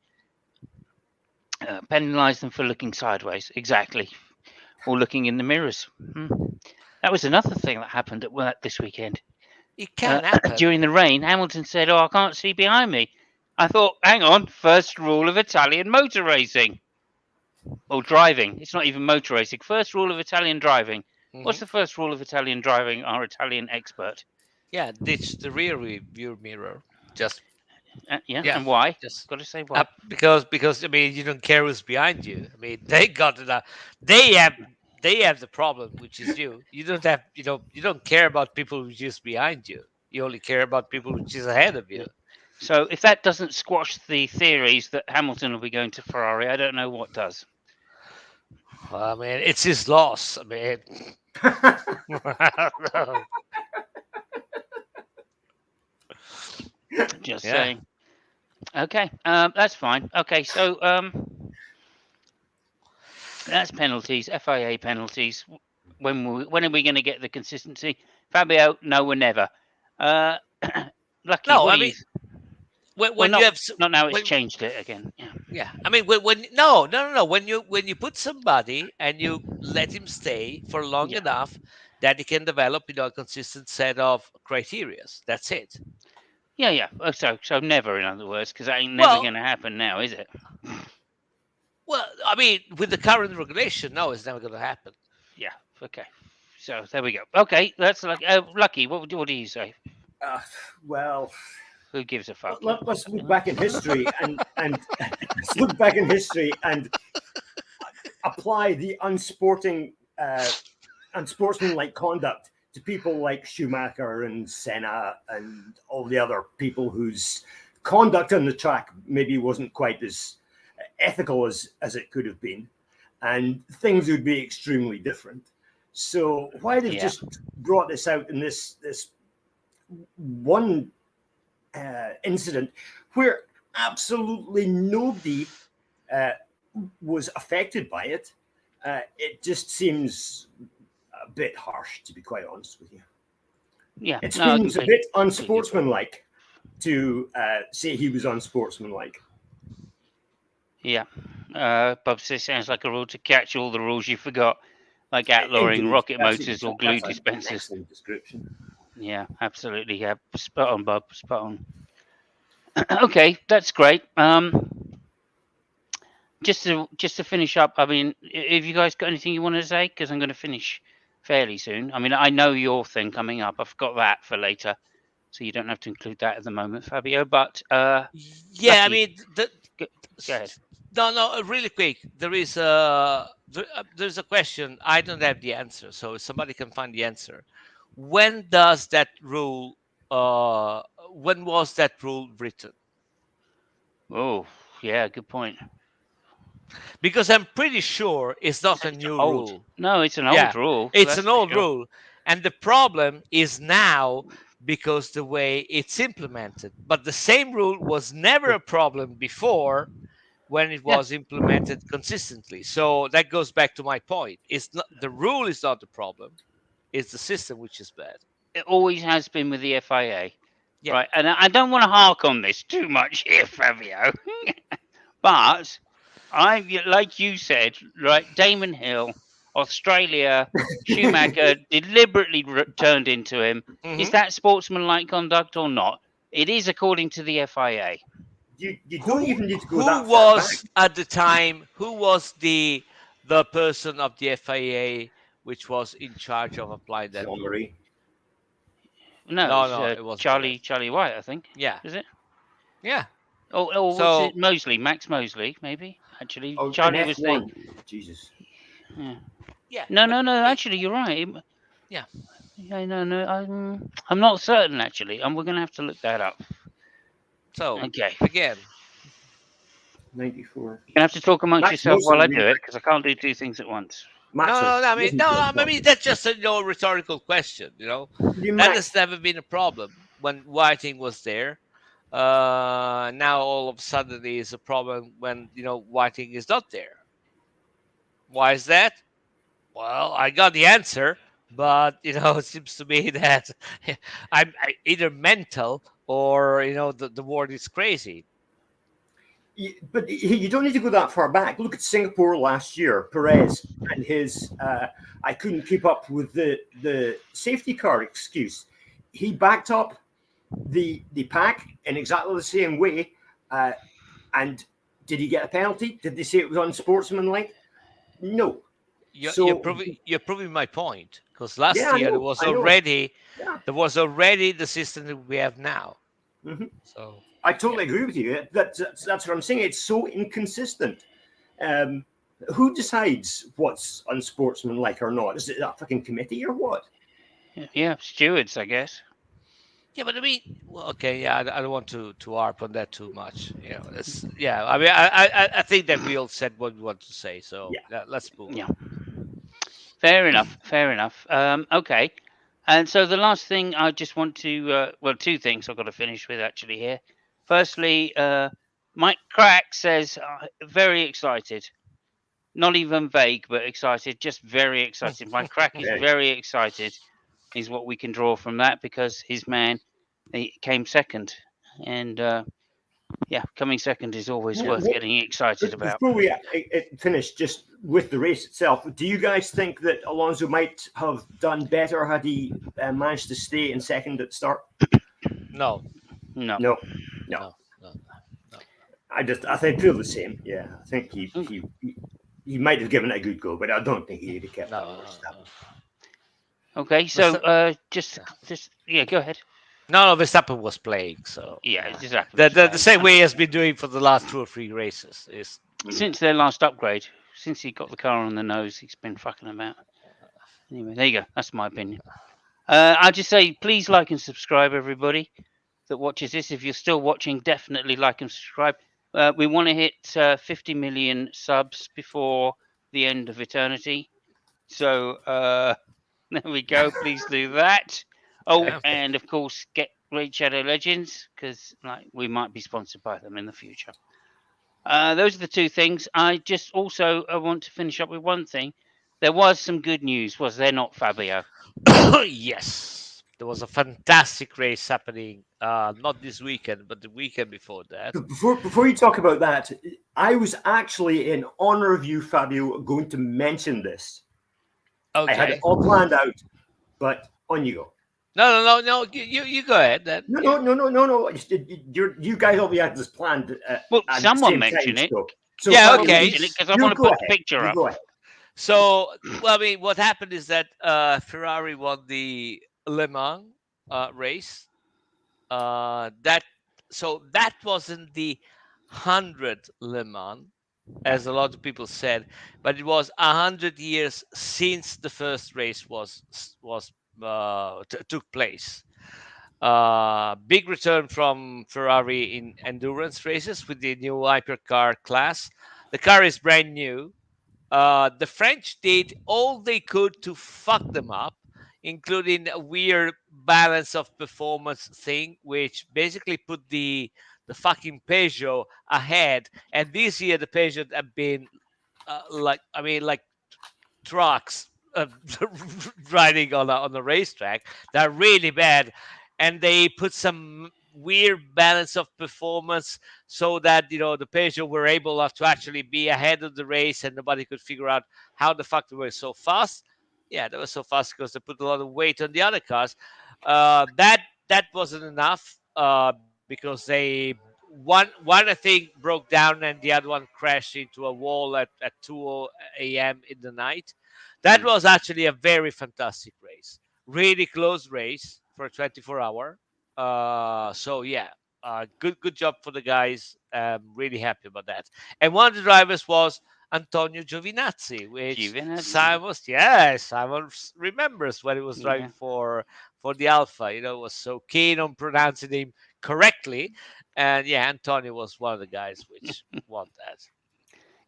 Penalise them for looking sideways, exactly, or looking in the mirrors. That was another thing that happened at this weekend. It can happen. During the rain, Hamilton said, "Oh, I can't see behind me." I thought, hang on, first rule of Italian motor racing. Or driving. It's not even motor racing. First rule of Italian driving. What's Mhm. the first rule of Italian driving? Our Italian expert. Yeah, ditch the rear view mirror. Just Yeah, yeah, and why? just Got to say why. because I mean you don't care who's behind you. I mean they got it. They have the problem, which is you. You don't have you don't care about people which is behind you. You only care about people which is ahead of you. Yeah. So if that doesn't squash the theories that Hamilton will be going to Ferrari, I don't know what does. I mean it's his loss. I mean. Just Yeah. saying. Okay, that's fine. Okay, so that's penalties, FIA penalties. When are we going to get the consistency? Fabio, no, we're never. Lucky, No, what I do you? mean when, Well, when you have not now. It's when changed it again. Yeah. yeah, I mean when no when you put somebody and you let him stay for long Yeah. enough that he can develop a consistent set of criterias. That's it. Yeah. So never, in other words, because that ain't never Well, going to happen now, is it? well, I mean with the current regulation, no, it's never going to happen. Yeah. Okay. So there we go. Okay, that's lucky. What do you say? uh, well, Who gives a fuck? let's look back in history and let's look back in history and apply the unsportsmanlike conduct to people like Schumacher and Senna and all the other people whose conduct on the track maybe wasn't quite as ethical as it could have been, and things would be extremely different. So why they've just brought this out in this one incident where absolutely nobody was affected by it, it just seems a bit harsh, to be quite honest with you. Yeah, It seems a bit unsportsmanlike to say he was unsportsmanlike. Yeah. Bob says sounds like a rule to catch all the rules you forgot, like outlawing Indeed. rocket That's motors or glue that's an dispensers. excellent description. Yeah, absolutely. Yeah, spot on, Bob. Spot on. Okay, that's great. Just to finish up, I mean, have you guys got anything you want to say? Because I'm going to finish fairly soon. I mean, I know your thing coming up. I've got that for later, so you don't have to include that at the moment, Fabio. But yeah, Lucky, I mean, go ahead. No, really quick. There's a question. I don't have the answer, so if somebody can find the answer. When does that rule? When was that rule written? Oh, yeah, good point. Because I'm pretty sure it's not a new Old. rule. No, it's an Yeah, old rule. It's that's an for old sure. rule, and the problem is now because the way it's implemented. But the same rule was never a problem before when it was implemented consistently. So that goes back to my point. It's not the rule is not the problem; it's the system which is bad. It always has been with the FIA. Yeah. Right, and I don't want to hark on this too much here, Fabio, but like you said, right, Damon Hill, Australia, Schumacher deliberately turned into him. Is that sportsmanlike conduct or not? It is according to the FIA. You don't even need to go Who that far back. was at the time? Who was the person of the FIA which was in charge of applying that rule? Jean-Marie. No, it wasn't Charlie White, I think. Yeah. Is it? Yeah. Or So- was it Mosley? Max Mosley, maybe. Actually, Oh, Charlie an was the. F1. Jesus. Yeah. Yeah. No. Actually, you're right. Yeah. Yeah, no. I'm not certain actually, and we're gonna have to look that up. So Okay. again, 94. You're gonna have to talk amongst Max yourself while I Mosley, do it because I can't do two things at once. Max no. I mean, wasn't no. John I mean, that's just a rhetorical question. You That might- has never been a problem when Whiting was there. Now all of a sudden there is a problem when Whiting is not there. Why is that? Well, I got the answer, but it seems to me that I'm either mental or the word is crazy. But you don't need to go that far back. Look at Singapore last year. Perez and his I couldn't keep up with the safety car excuse. He backed up the pack in exactly the same way. And did he get a penalty? Did they say it was unsportsmanlike? No. You're proving my point, because last year there was already the system that we have now. Mm-hmm. So I totally agree with you. That's what I'm saying. It's so inconsistent. Who decides what's unsportsmanlike or not? Is it a fucking committee or what? Yeah, stewards, I guess. Yeah, but I mean, okay, yeah, I don't want to harp on that too much. I mean, I think that we all said what we want to say, so let's move on. Yeah. Fair enough. Okay. And so the last thing I just want to, two things I've got to finish with actually here. Firstly, Mike Crack says, very excited. Not even vague, but excited, just very excited. Mike Crack is very excited, is what we can draw from that, because his man he came second. And coming second is always worth getting excited about. Before we finish, just with the race itself, do you guys think that Alonso might have done better had he managed to stay in second at the start? No. I feel the same. Yeah, I think he might have given it a good go, but I don't think he'd have kept that. Okay, so just go ahead. No, Verstappen was playing, so exactly. The same way he has been doing for the last 2 or 3 races. Since their last upgrade, since he got the car on the nose, he's been fucking about. Anyway, there you go. That's my opinion. I'll just say, please like and subscribe, everybody. that watches this, if you're still watching, definitely like and subscribe. We want to hit 50 million subs before the end of eternity. So there we go. Please do that. Oh, Yeah. and of course, get Great Shadow Legends, because like we might be sponsored by them in the future. Those are the two things. I just also want to finish up with one thing. There was some good news, was there not, Fabio? Yes, there was a fantastic race happening. Not this weekend, but the weekend before that. But before you talk about that, I was actually, in honor of you, Fabio, going to mention this. I had it Okay. all planned out, but on you go. No. You go ahead then. No, Yeah. no. You guys all had this planned Well, at the someone same time. mention it. So Yeah. Someone Fabio, Okay. mention it because I you want to go put the ahead. picture You up. go ahead. So, well, I mean, what happened is that Ferrari won the Le Mans race. That so that wasn't the 100th Le Mans, as a lot of people said, but it was 100 years since the first race took place. Big return from Ferrari in endurance races with the new hypercar class. The car is brand new. The French did all they could to fuck them up, including a weird balance of performance thing, which basically put the fucking Peugeot ahead. And this year, the Peugeot have been like trucks riding on a racetrack. They're really bad, and they put some weird balance of performance so that the Peugeot were able to actually be ahead of the race, and nobody could figure out how the fuck they were so fast. Yeah, they were so fast because they put a lot of weight on the other cars. That wasn't enough because they one I think broke down and the other one crashed into a wall at 2 a.m. in the night. That Mm. was actually a very fantastic race. Really close race for a 24-hour. So yeah, good job for the guys. Really happy about that. And one of the drivers was Antonio Giovinazzi, which Giovinazzi. Simon remembers when he was driving Yeah. for the Alpha. Was so keen on pronouncing him correctly, and yeah, Antonio was one of the guys which won that.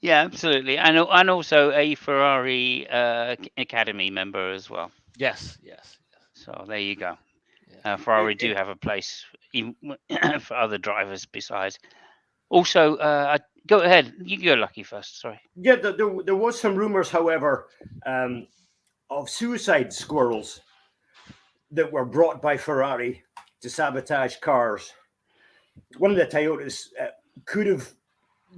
Yeah, absolutely. And also a Ferrari Academy member as well. Yes. So there you go. Yeah. Ferrari do have a place even for other drivers besides. Also, go ahead. You go, Lucky, first. Sorry. Yeah, there was some rumors, however, of suicide squirrels that were brought by Ferrari to sabotage cars. One of the Toyotas could have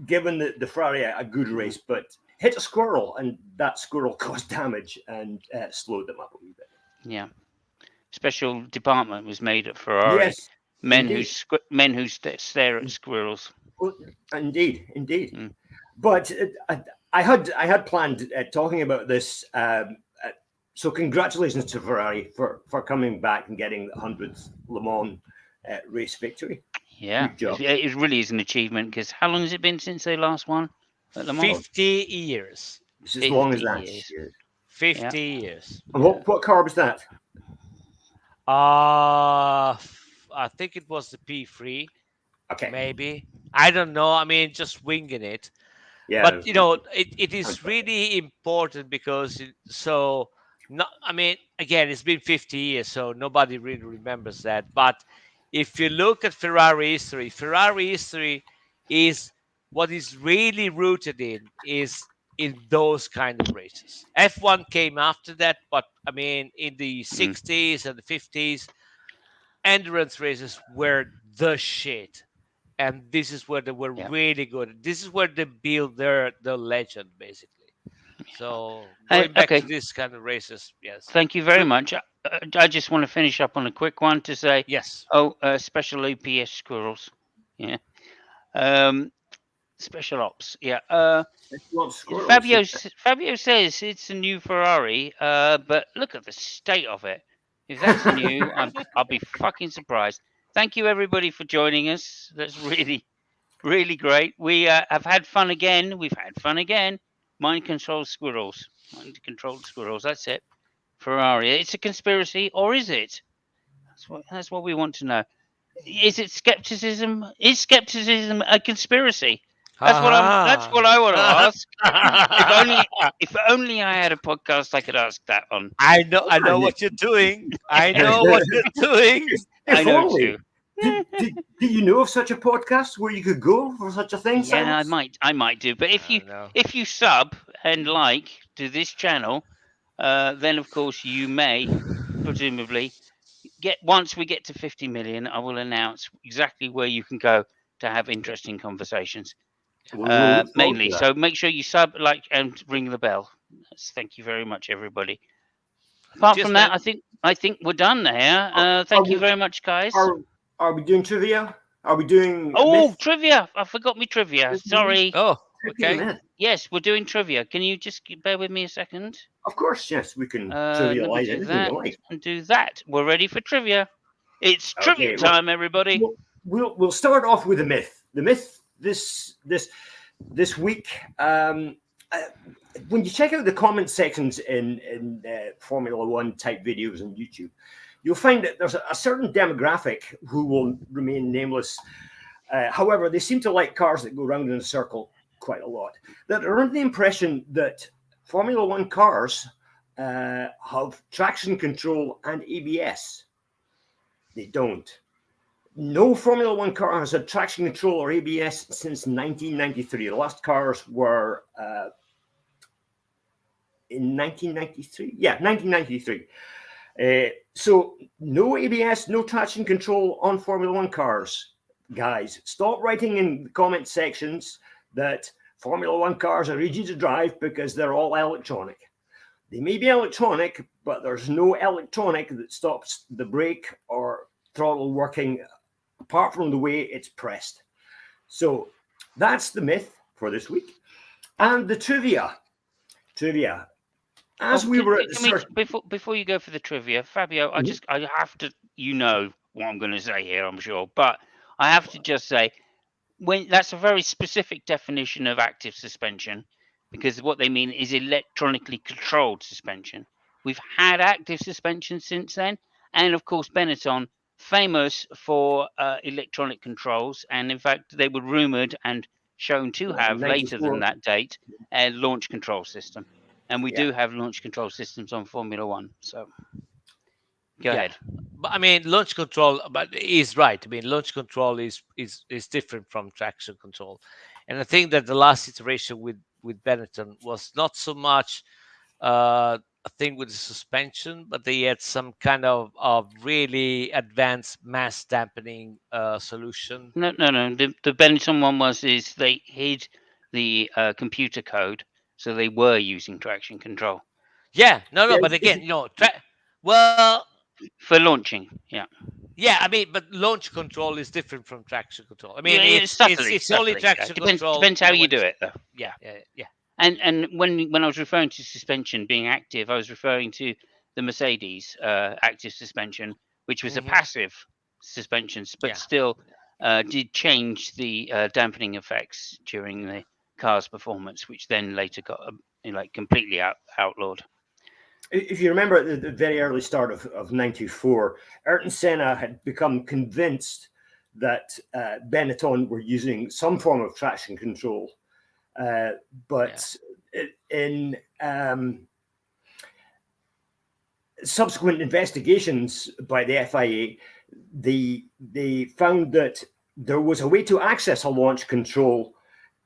given the Ferrari a good race, but hit a squirrel, and that squirrel caused damage and slowed them up a wee bit. Yeah. Special department was made at Ferrari. Yes, Men indeed. who stare at squirrels. Well, indeed. Mm. But I had planned talking about this. So congratulations to Ferrari for coming back and getting the 100th Le Mans race victory. Yeah, Good job. it really is an achievement because how long has it been since they last won at Le Mans? 50 years. It's as long as 50 that. years. 50 years. And what car was that? I think it was the P3, Okay. maybe. I don't know. I mean, just winging it. Yeah. But it is really important because I mean, again, it's been 50 years, so nobody really remembers that. But if you look at Ferrari history is what is really rooted in those kind of races. F1 came after that, but I mean, in the 60s and the 50s, endurance races were the shit. And this is where they were really good. This is where they build their legend, basically. So going back Okay. to this kind of races, yes. Thank you very much. I just want to finish up on a quick one to say, Yes. special OPS squirrels. Yeah. Special ops. Yeah. Fabio says it's a new Ferrari, but look at the state of it. If that's new, I'll be fucking surprised. Thank you everybody for joining us. That's really, really great. We have had fun again. We've had fun again. Mind controlled squirrels. Mind controlled squirrels. That's it. Ferrari. It's a conspiracy, or is it? That's what we want to know. Is it skepticism? Is skepticism a conspiracy? That's Haha. what I want to ask. If only if only I had a podcast I could ask that on. I know And what you're doing. I know what you're doing. I if know only. too. Do you know of such a podcast where you could go for such a thing, Yeah, Simons? I might do. But I know. if you sub and like to this channel, then of course you may presumably get once we get to 50 million, I will announce exactly where you can go to have interesting conversations. We'll look forward to Mainly, that. so make sure you sub, like, and ring the bell. Thank you very much, everybody. Apart Cheers, from that, man. I think we're done there. Are, are Thank you we very much, guys. are are we doing trivia? Are we doing Oh, myth? trivia! I forgot me trivia. Sorry. Oh, Trivia okay. myth. Yes, we're doing trivia. Can you just bear with me a second? Of course, yes. We can Let me trivialize do anything we that like. and do that. We're ready for trivia. It's trivia Okay. Well, time, everybody. we'll start off with the myth. The myth this week. Uh, when you check out the comment sections in Formula One type videos on YouTube, you'll find that there's a certain demographic who will remain nameless. However, they seem to like cars that go round in a circle quite a lot. That are under the impression that Formula One cars have traction control and ABS. They don't. No Formula One car has had traction control or ABS since 1993. The last cars were in 1993. Yeah, 1993. So no ABS, no traction control on Formula One cars. Guys, stop writing in the comment sections that Formula One cars are easy to drive because they're all electronic. They may be electronic, but there's no electronic that stops the brake or throttle working apart from the way it's pressed. So that's the myth for this week. And the trivia. Trivia. As Oh, we were at the can we start, before you go for the trivia, Fabio? Mhm. I have to. You know what I'm going to say here, I'm sure, but I have to just say when that's a very specific definition of active suspension, because what they mean is electronically controlled suspension. We've had active suspension since then, and of course Benetton, famous for electronic controls, and in fact they were rumored and shown to have later than 94. that date a launch control system, and we Yeah. do have launch control systems on Formula One. So go Yeah. ahead. But I mean, launch control, but he's right. I mean, launch control is different from traction control, and I think that the last iteration with Benetton was not so much a thing with the suspension, but they had some kind of really advanced mass dampening solution. No. The Benetton one is they hid the computer code, so they were using traction control Yeah, no, Yeah, but it's again, well, for launching. Yeah, yeah, I mean, but launch control is different from traction control. I mean, yeah, subtly, it's only subtly. traction control, Depends how you when do it's, it, though. yeah, yeah, yeah. And when I was referring to suspension being active, I was referring to the Mercedes active suspension, which was a Hmm. passive suspension, but Yeah. still did change the dampening effects during the car's performance, which then later got like completely outlawed. if you remember at the very early start of 94, Ayrton Senna had become convinced that Benetton were using some form of traction control. Uh, Yeah. but in subsequent investigations by the FIA, they found that there was a way to access a launch control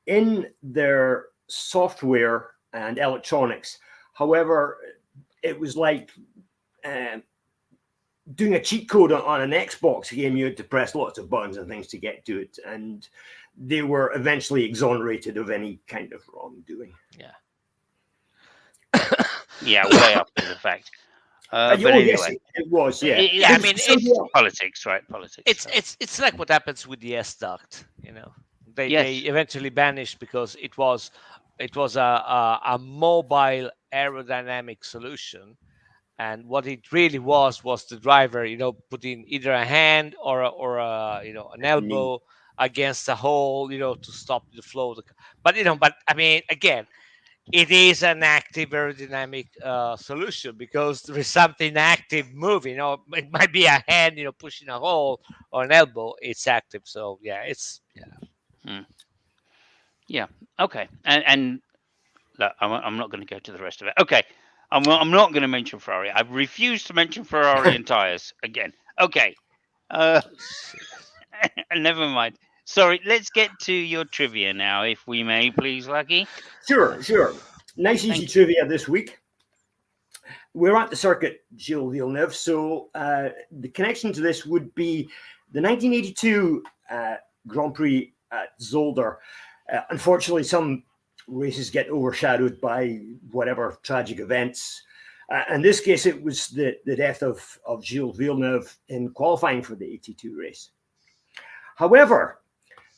in their software and electronics. However, it was like doing a cheat code on an Xbox game. You had to press lots of buttons and things to get to it, and they were eventually exonerated of any kind of wrongdoing. Yeah. Yeah, way after the fact. But Oh yes, anyway, it was. Yeah, Yeah, I mean, so yeah, politics, right? Politics. So. it's like what happens with the S duct. They Yes. eventually banished because it was a mobile aerodynamic solution, and what it really was the driver, putting either a hand or an knee. elbow against a hole, to stop the flow. But I mean, again, it is an active aerodynamic solution because there is something active moving. It might be a hand, pushing a hole or an elbow. It's active, so yeah, it's Yeah. Okay. And look, I'm not going to go to the rest of it. Okay. I'm not going to mention Ferrari. I refuse to mention Ferrari and tires again. Okay. Never mind. Sorry. Let's get to your trivia now, if we may, please, Lucky. Sure. Nice, easy trivia this week. We're at the circuit, Gilles Villeneuve, so the connection to this would be the 1982 Grand Prix at Zolder. Unfortunately, some races get overshadowed by whatever tragic events. In this case, it was the death of Gilles Villeneuve in qualifying for the 82 race. However,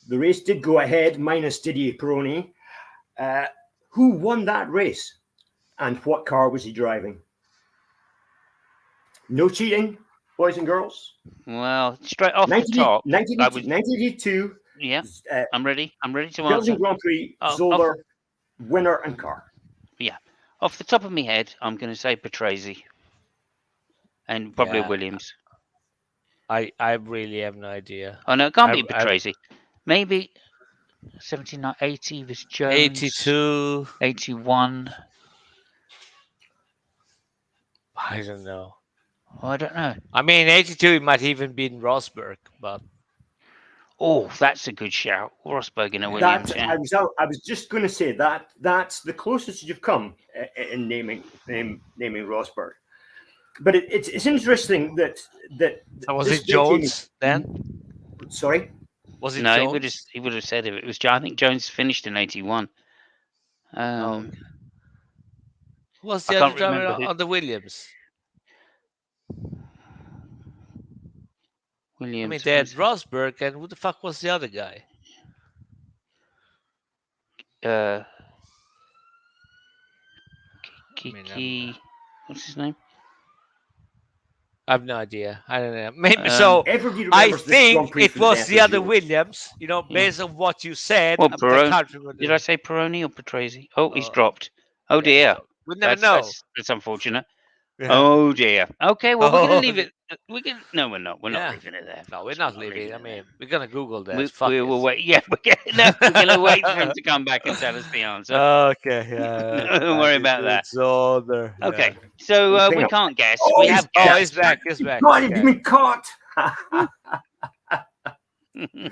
the race did go ahead, minus Didier Pironi. Who won that race, and what car was he driving? No cheating, boys and girls. Well, straight off the top, 1982. Yeah, I'm ready. I'm ready to Belgian answer. Grand Prix, Zolder, winner and car. Yeah, off the top of my head, I'm going to say Patrese, and probably Williams. I really have no idea. Oh no, it can't be Patrese. Maybe 79, 80 was Jones. 82, 81. I don't know. Oh, I don't know. I mean, 82 it might even be in Rosberg, but that's a good shout. Rosberg in a Williams. I was just going to say that's the closest you've come in naming Rosberg. But it's interesting that so was it Jones then? Sorry, was it? No, Jones? he would have said if it was. I think Jones finished in 81. Who was the other driver on the Williams? Williams. I mean, they had Rosberg, and who the fuck was the other guy? Kiki. What's his name? I have no idea. I don't know. Maybe so. I think it was the other Williams. Based on what you said. Well, did I say Pironi or Patrese? Oh, he's dropped. Oh dear. We never know. That's unfortunate. Yeah. Oh dear. Okay, well we're gonna leave it. No, we're not. We're not leaving it there. No, we're not leaving. I mean, we're gonna Google that. We will wait. Yeah, we're gonna wait for him to come back and tell us the answer. Okay. Yeah. Don't worry about that. Older. Okay. So we can't guess. Oh, we have. He's back. He's back. God, you've been caught.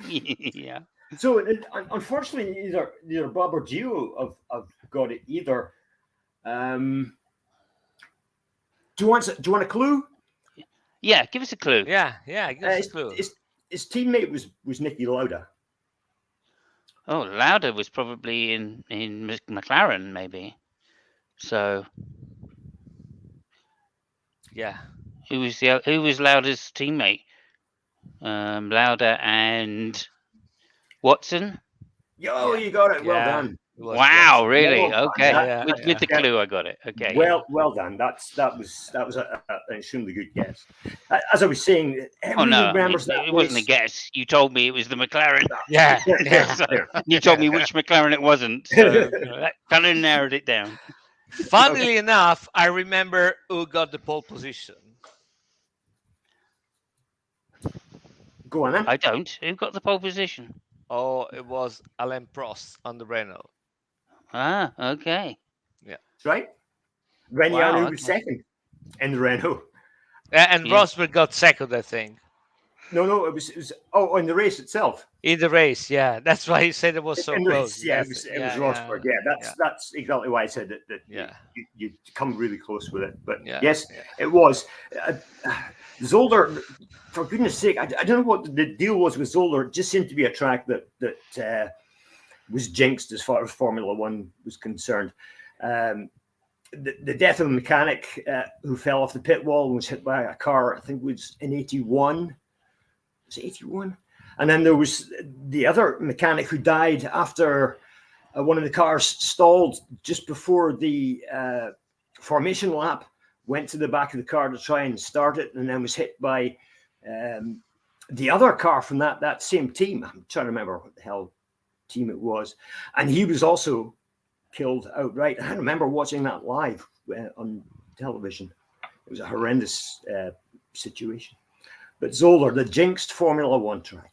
Yeah. So unfortunately, either Bob or Gio have got it either. Do you want a clue? Yeah, give us a clue. Yeah, give us a clue. His teammate was Nicky Lauda. Oh, Lauda was probably in McLaren, maybe. So, yeah. Who was Lauda's teammate? Lauda and Watson. Yo, you got it. Well done. Wow, really? Okay. With the clue, I got it. Okay. Well done. That was an extremely good guess. As I was saying, remembers that it wasn't a guess. You told me it was the McLaren. Yeah. So you told me which McLaren it wasn't. So that kind of narrowed it down. Funnily enough, I remember who got the pole position. Go on then. I don't. Who got the pole position? Oh, it was Alain Prost on the Renault. Ah, okay. Yeah. That's right. Renault was second in the Renault. And Rosberg got second, I think. No, it was in the race itself. In the race, yeah. That's why he said it was so close. Race, yeah, it was Rosberg. Yeah, that's exactly why I said that you come really close with it. But yes, it was. Zolder, for goodness sake, I don't know what the deal was with Zolder. It just seemed to be a track that was jinxed as far as Formula One was concerned. The death of a mechanic who fell off the pit wall and was hit by a car, I think was in 81. Was it 81? And then there was the other mechanic who died after one of the cars stalled just before the formation lap, went to the back of the car to try and start it, and then was hit by the other car from that same team. I'm trying to remember what the hell team it was. And he was also killed outright. I remember watching that live on television. It was a horrendous situation. But Zoller, the jinxed Formula One track.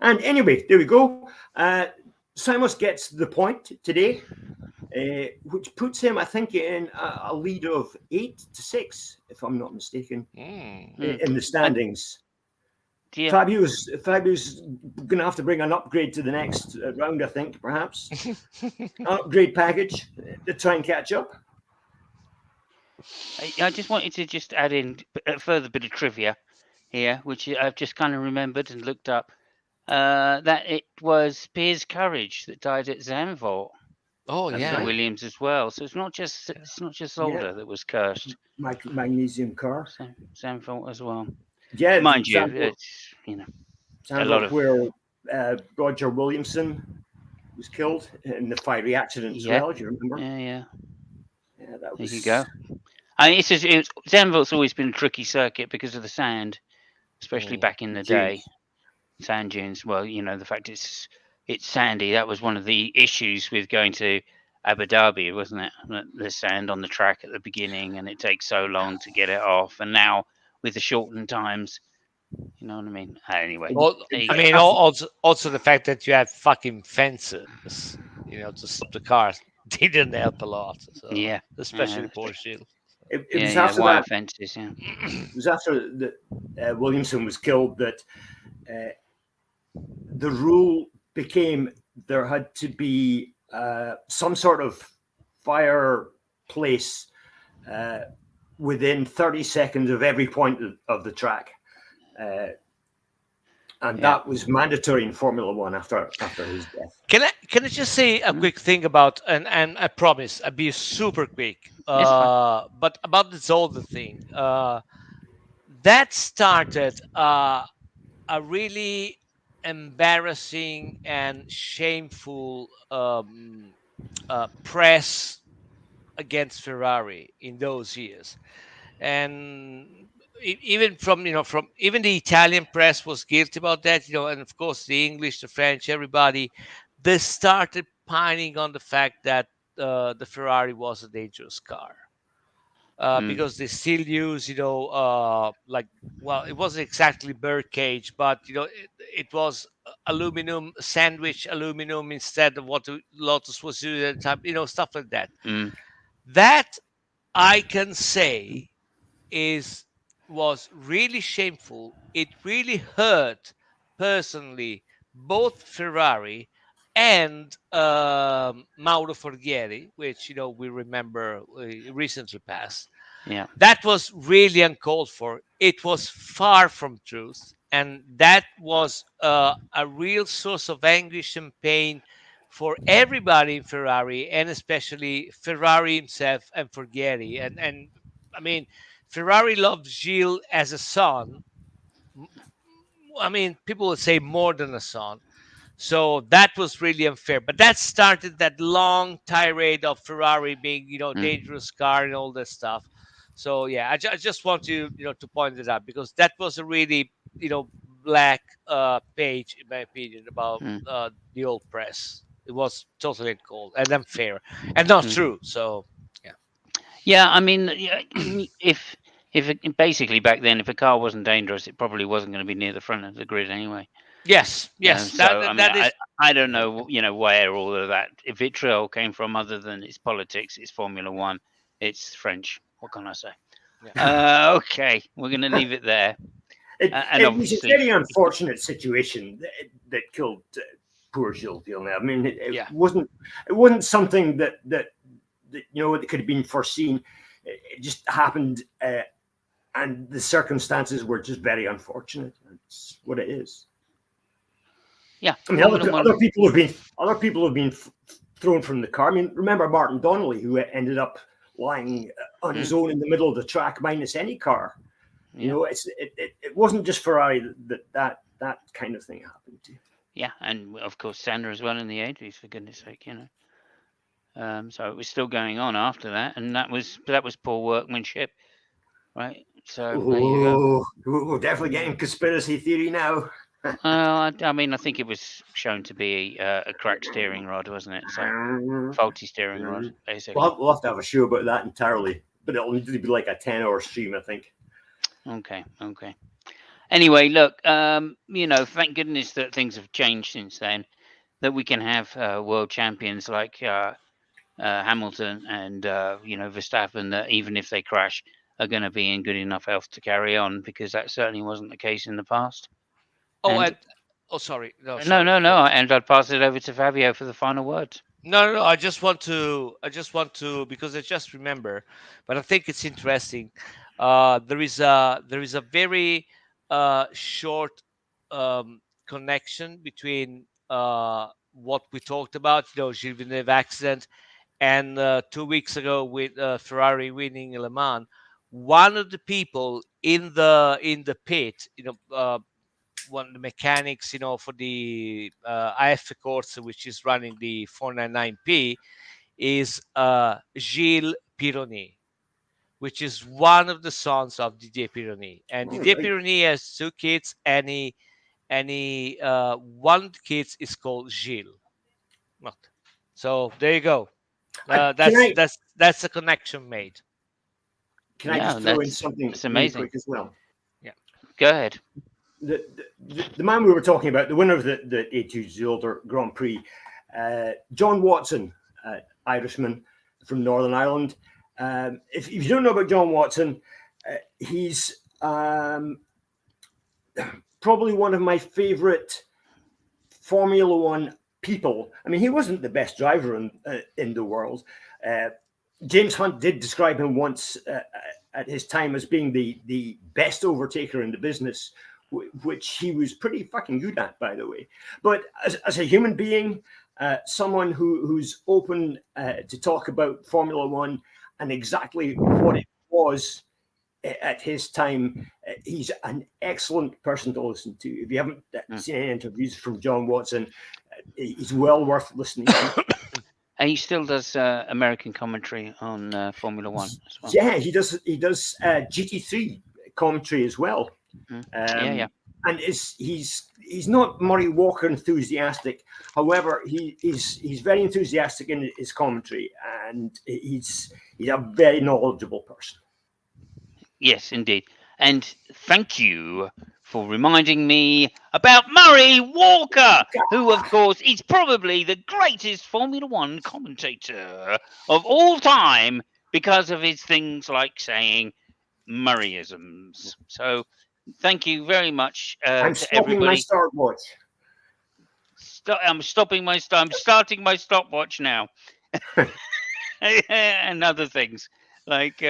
And anyway, there we go. Simos gets the point today, which puts him, I think, in a lead of 8-6, if I'm not mistaken, in the standings. Yeah. Fabio's going to have to bring an upgrade to the next round, I think, perhaps. Upgrade package to try and catch up. I just wanted to just add in a further bit of trivia here, which I've just kind of remembered and looked up. That it was Piers Courage that died at Zandvoort. Oh That's yeah, Williams as well. So it's not just Zolder that was cursed. Magnesium car. Zandvoort as well. Yeah, Mind you, Zandvoort, it's a lot of where Roger Williamson was killed in the fiery accident as well. Do you remember? Yeah. That was. There you go. I mean, Zandvoort's always been a tricky circuit because of the sand, especially back in the day. Sand dunes. Well, the fact it's sandy. That was one of the issues with going to Abu Dhabi, wasn't it? The sand on the track at the beginning, and it takes so long to get it off. And now with the shortened times, you know what I mean. Anyway, also the fact that you had fucking fences, to stop the cars, didn't help a lot. So, yeah, especially Porsche. It was after wire that. Fences. Yeah, it was after that Williamson was killed that the rule became there had to be some sort of fireplace within 30 seconds of every point of the track. And that was mandatory in Formula One after his death. Can I just say a quick thing about, and I promise I'll be super quick, but about this older thing, that started a really embarrassing and shameful press against Ferrari in those years, and even from even the Italian press was guilty about that, and of course the English, the French, everybody, they started pining on the fact that the Ferrari was a dangerous car. Because they still use, it wasn't exactly bird cage, but it was aluminum, sandwich aluminum instead of what Lotus was using at the time, stuff like that. That I can say was really shameful. It really hurt personally both Ferrari and Mauro Forghieri, which we remember recently passed. Yeah, that was really uncalled for. It was far from truth, and that was a real source of anguish and pain for everybody in Ferrari, and especially Ferrari himself and Forghieri. And I mean, Ferrari loved Gilles as a son. I mean, people would say more than a son. So that was really unfair. But that started that long tirade of Ferrari being, dangerous car and all this stuff. So yeah, I just want to, to point it out, because that was a really, black page, in my opinion, about the old press. It was totally uncalled and unfair and not true. So yeah. Yeah, I mean, if basically back then, if a car wasn't dangerous, it probably wasn't going to be near the front of the grid anyway. Yes. I don't know, where all of that vitriol came from, other than it's politics, it's Formula One, it's French. What can I say? Yeah. Okay, we're going to leave it there. It was a very unfortunate situation that killed poor Gilles Villeneuve. I mean, it wasn't something that it could have been foreseen. It just happened, and the circumstances were just very unfortunate. That's what it is. Yeah, I mean, other people have been thrown from the car. I mean, remember Martin Donnelly, who ended up lying on his own in the middle of the track, minus any car. Yeah. It wasn't just Ferrari that kind of thing happened to. Yeah, and of course Senna as well in the 80s, for goodness sake, So it was still going on after that, and that was poor workmanship, right? So there you go. We're definitely getting conspiracy theory now. I mean, I think it was shown to be a cracked steering rod, wasn't it? So faulty steering rod, basically. We'll have to have a show about that entirely, but it'll need to be like a 10-hour stream, I think. Okay. Anyway, look, thank goodness that things have changed since then. That we can have world champions like Hamilton and Verstappen, that even if they crash, are going to be in good enough health to carry on, because that certainly wasn't the case in the past. Oh, And sorry. No, no, sorry. and I'd pass it over to Fabio for the final words. No. I just want to. Because I just remember, but I think it's interesting. There is a very short connection between what we talked about, Gilles Villeneuve accident, and 2 weeks ago with Ferrari winning Le Mans. One of the people in the pit, one of the mechanics, for the IF course, which is running the 499P, is Gilles Pironi, which is one of the sons of Didier Pironi. And Didier Pironi has two kids, and one kid is called Gilles. Not. So there you go. That's a connection made. Can I just throw in something really quick as well? Yeah. Go ahead. The man we were talking about, the winner of the Etudes Grand Prix, John Watson, Irishman from Northern Ireland. If you don't know about John Watson, he's probably one of my favorite Formula One people. I mean, he wasn't the best driver in the world. James Hunt did describe him once at his time as being the best overtaker in the business, which he was pretty fucking good at, by the way. But as a human being, someone who's open to talk about Formula One and exactly what it was at his time, he's an excellent person to listen to. If you haven't seen any interviews from John Watson, he's well worth listening to. And he still does American commentary on Formula One as well. Yeah, he does GT3 commentary as well. Yeah. And he's not Murray Walker enthusiastic. However, he's very enthusiastic in his commentary, and he's a very knowledgeable person. Yes, indeed. And thank you for reminding me about Murray Walker, who, of course, is probably the greatest Formula One commentator of all time because of his things like saying Murrayisms. So thank you very much I'm to stopping everybody. my stopwatch. I'm starting my stopwatch now. And other things like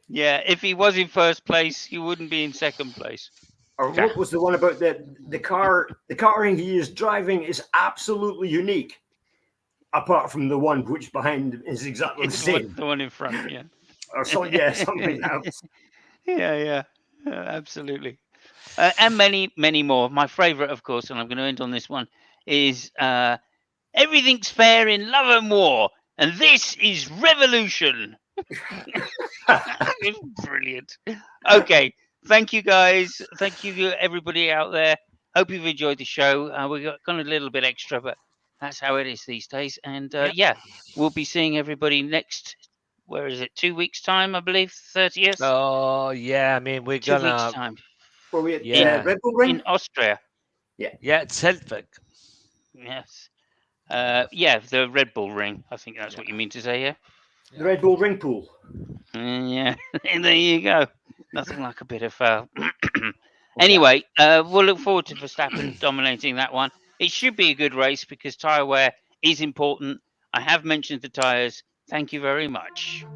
if he was in first place, he wouldn't be in second place. Or what was the one about the car? The car he is driving is absolutely unique, apart from the one which behind is exactly the same. The one in front, yeah. Or something else. Yeah, absolutely. And many, many more. My favourite, of course, and I'm going to end on this one, is everything's fair in love and war, and this is revolution. Brilliant. Okay, thank you guys. Thank you everybody out there. Hope you've enjoyed the show. We got a little bit extra, but that's how it is these days. And we'll be seeing everybody next. Where is it? 2 weeks time, I believe. 30th. Oh yeah, I mean we're 2 gonna. weeks time. Were we at Red Bull Ring in Austria? Yeah, it's Helvig. Yes. The Red Bull Ring. I think that's what you mean to say, yeah? The Red Bull Ring Pool. Yeah, there you go. Nothing like a bit of fail. Anyway, we'll look forward to Verstappen dominating that one. It should be a good race because tyre wear is important. I have mentioned the tyres. Thank you very much.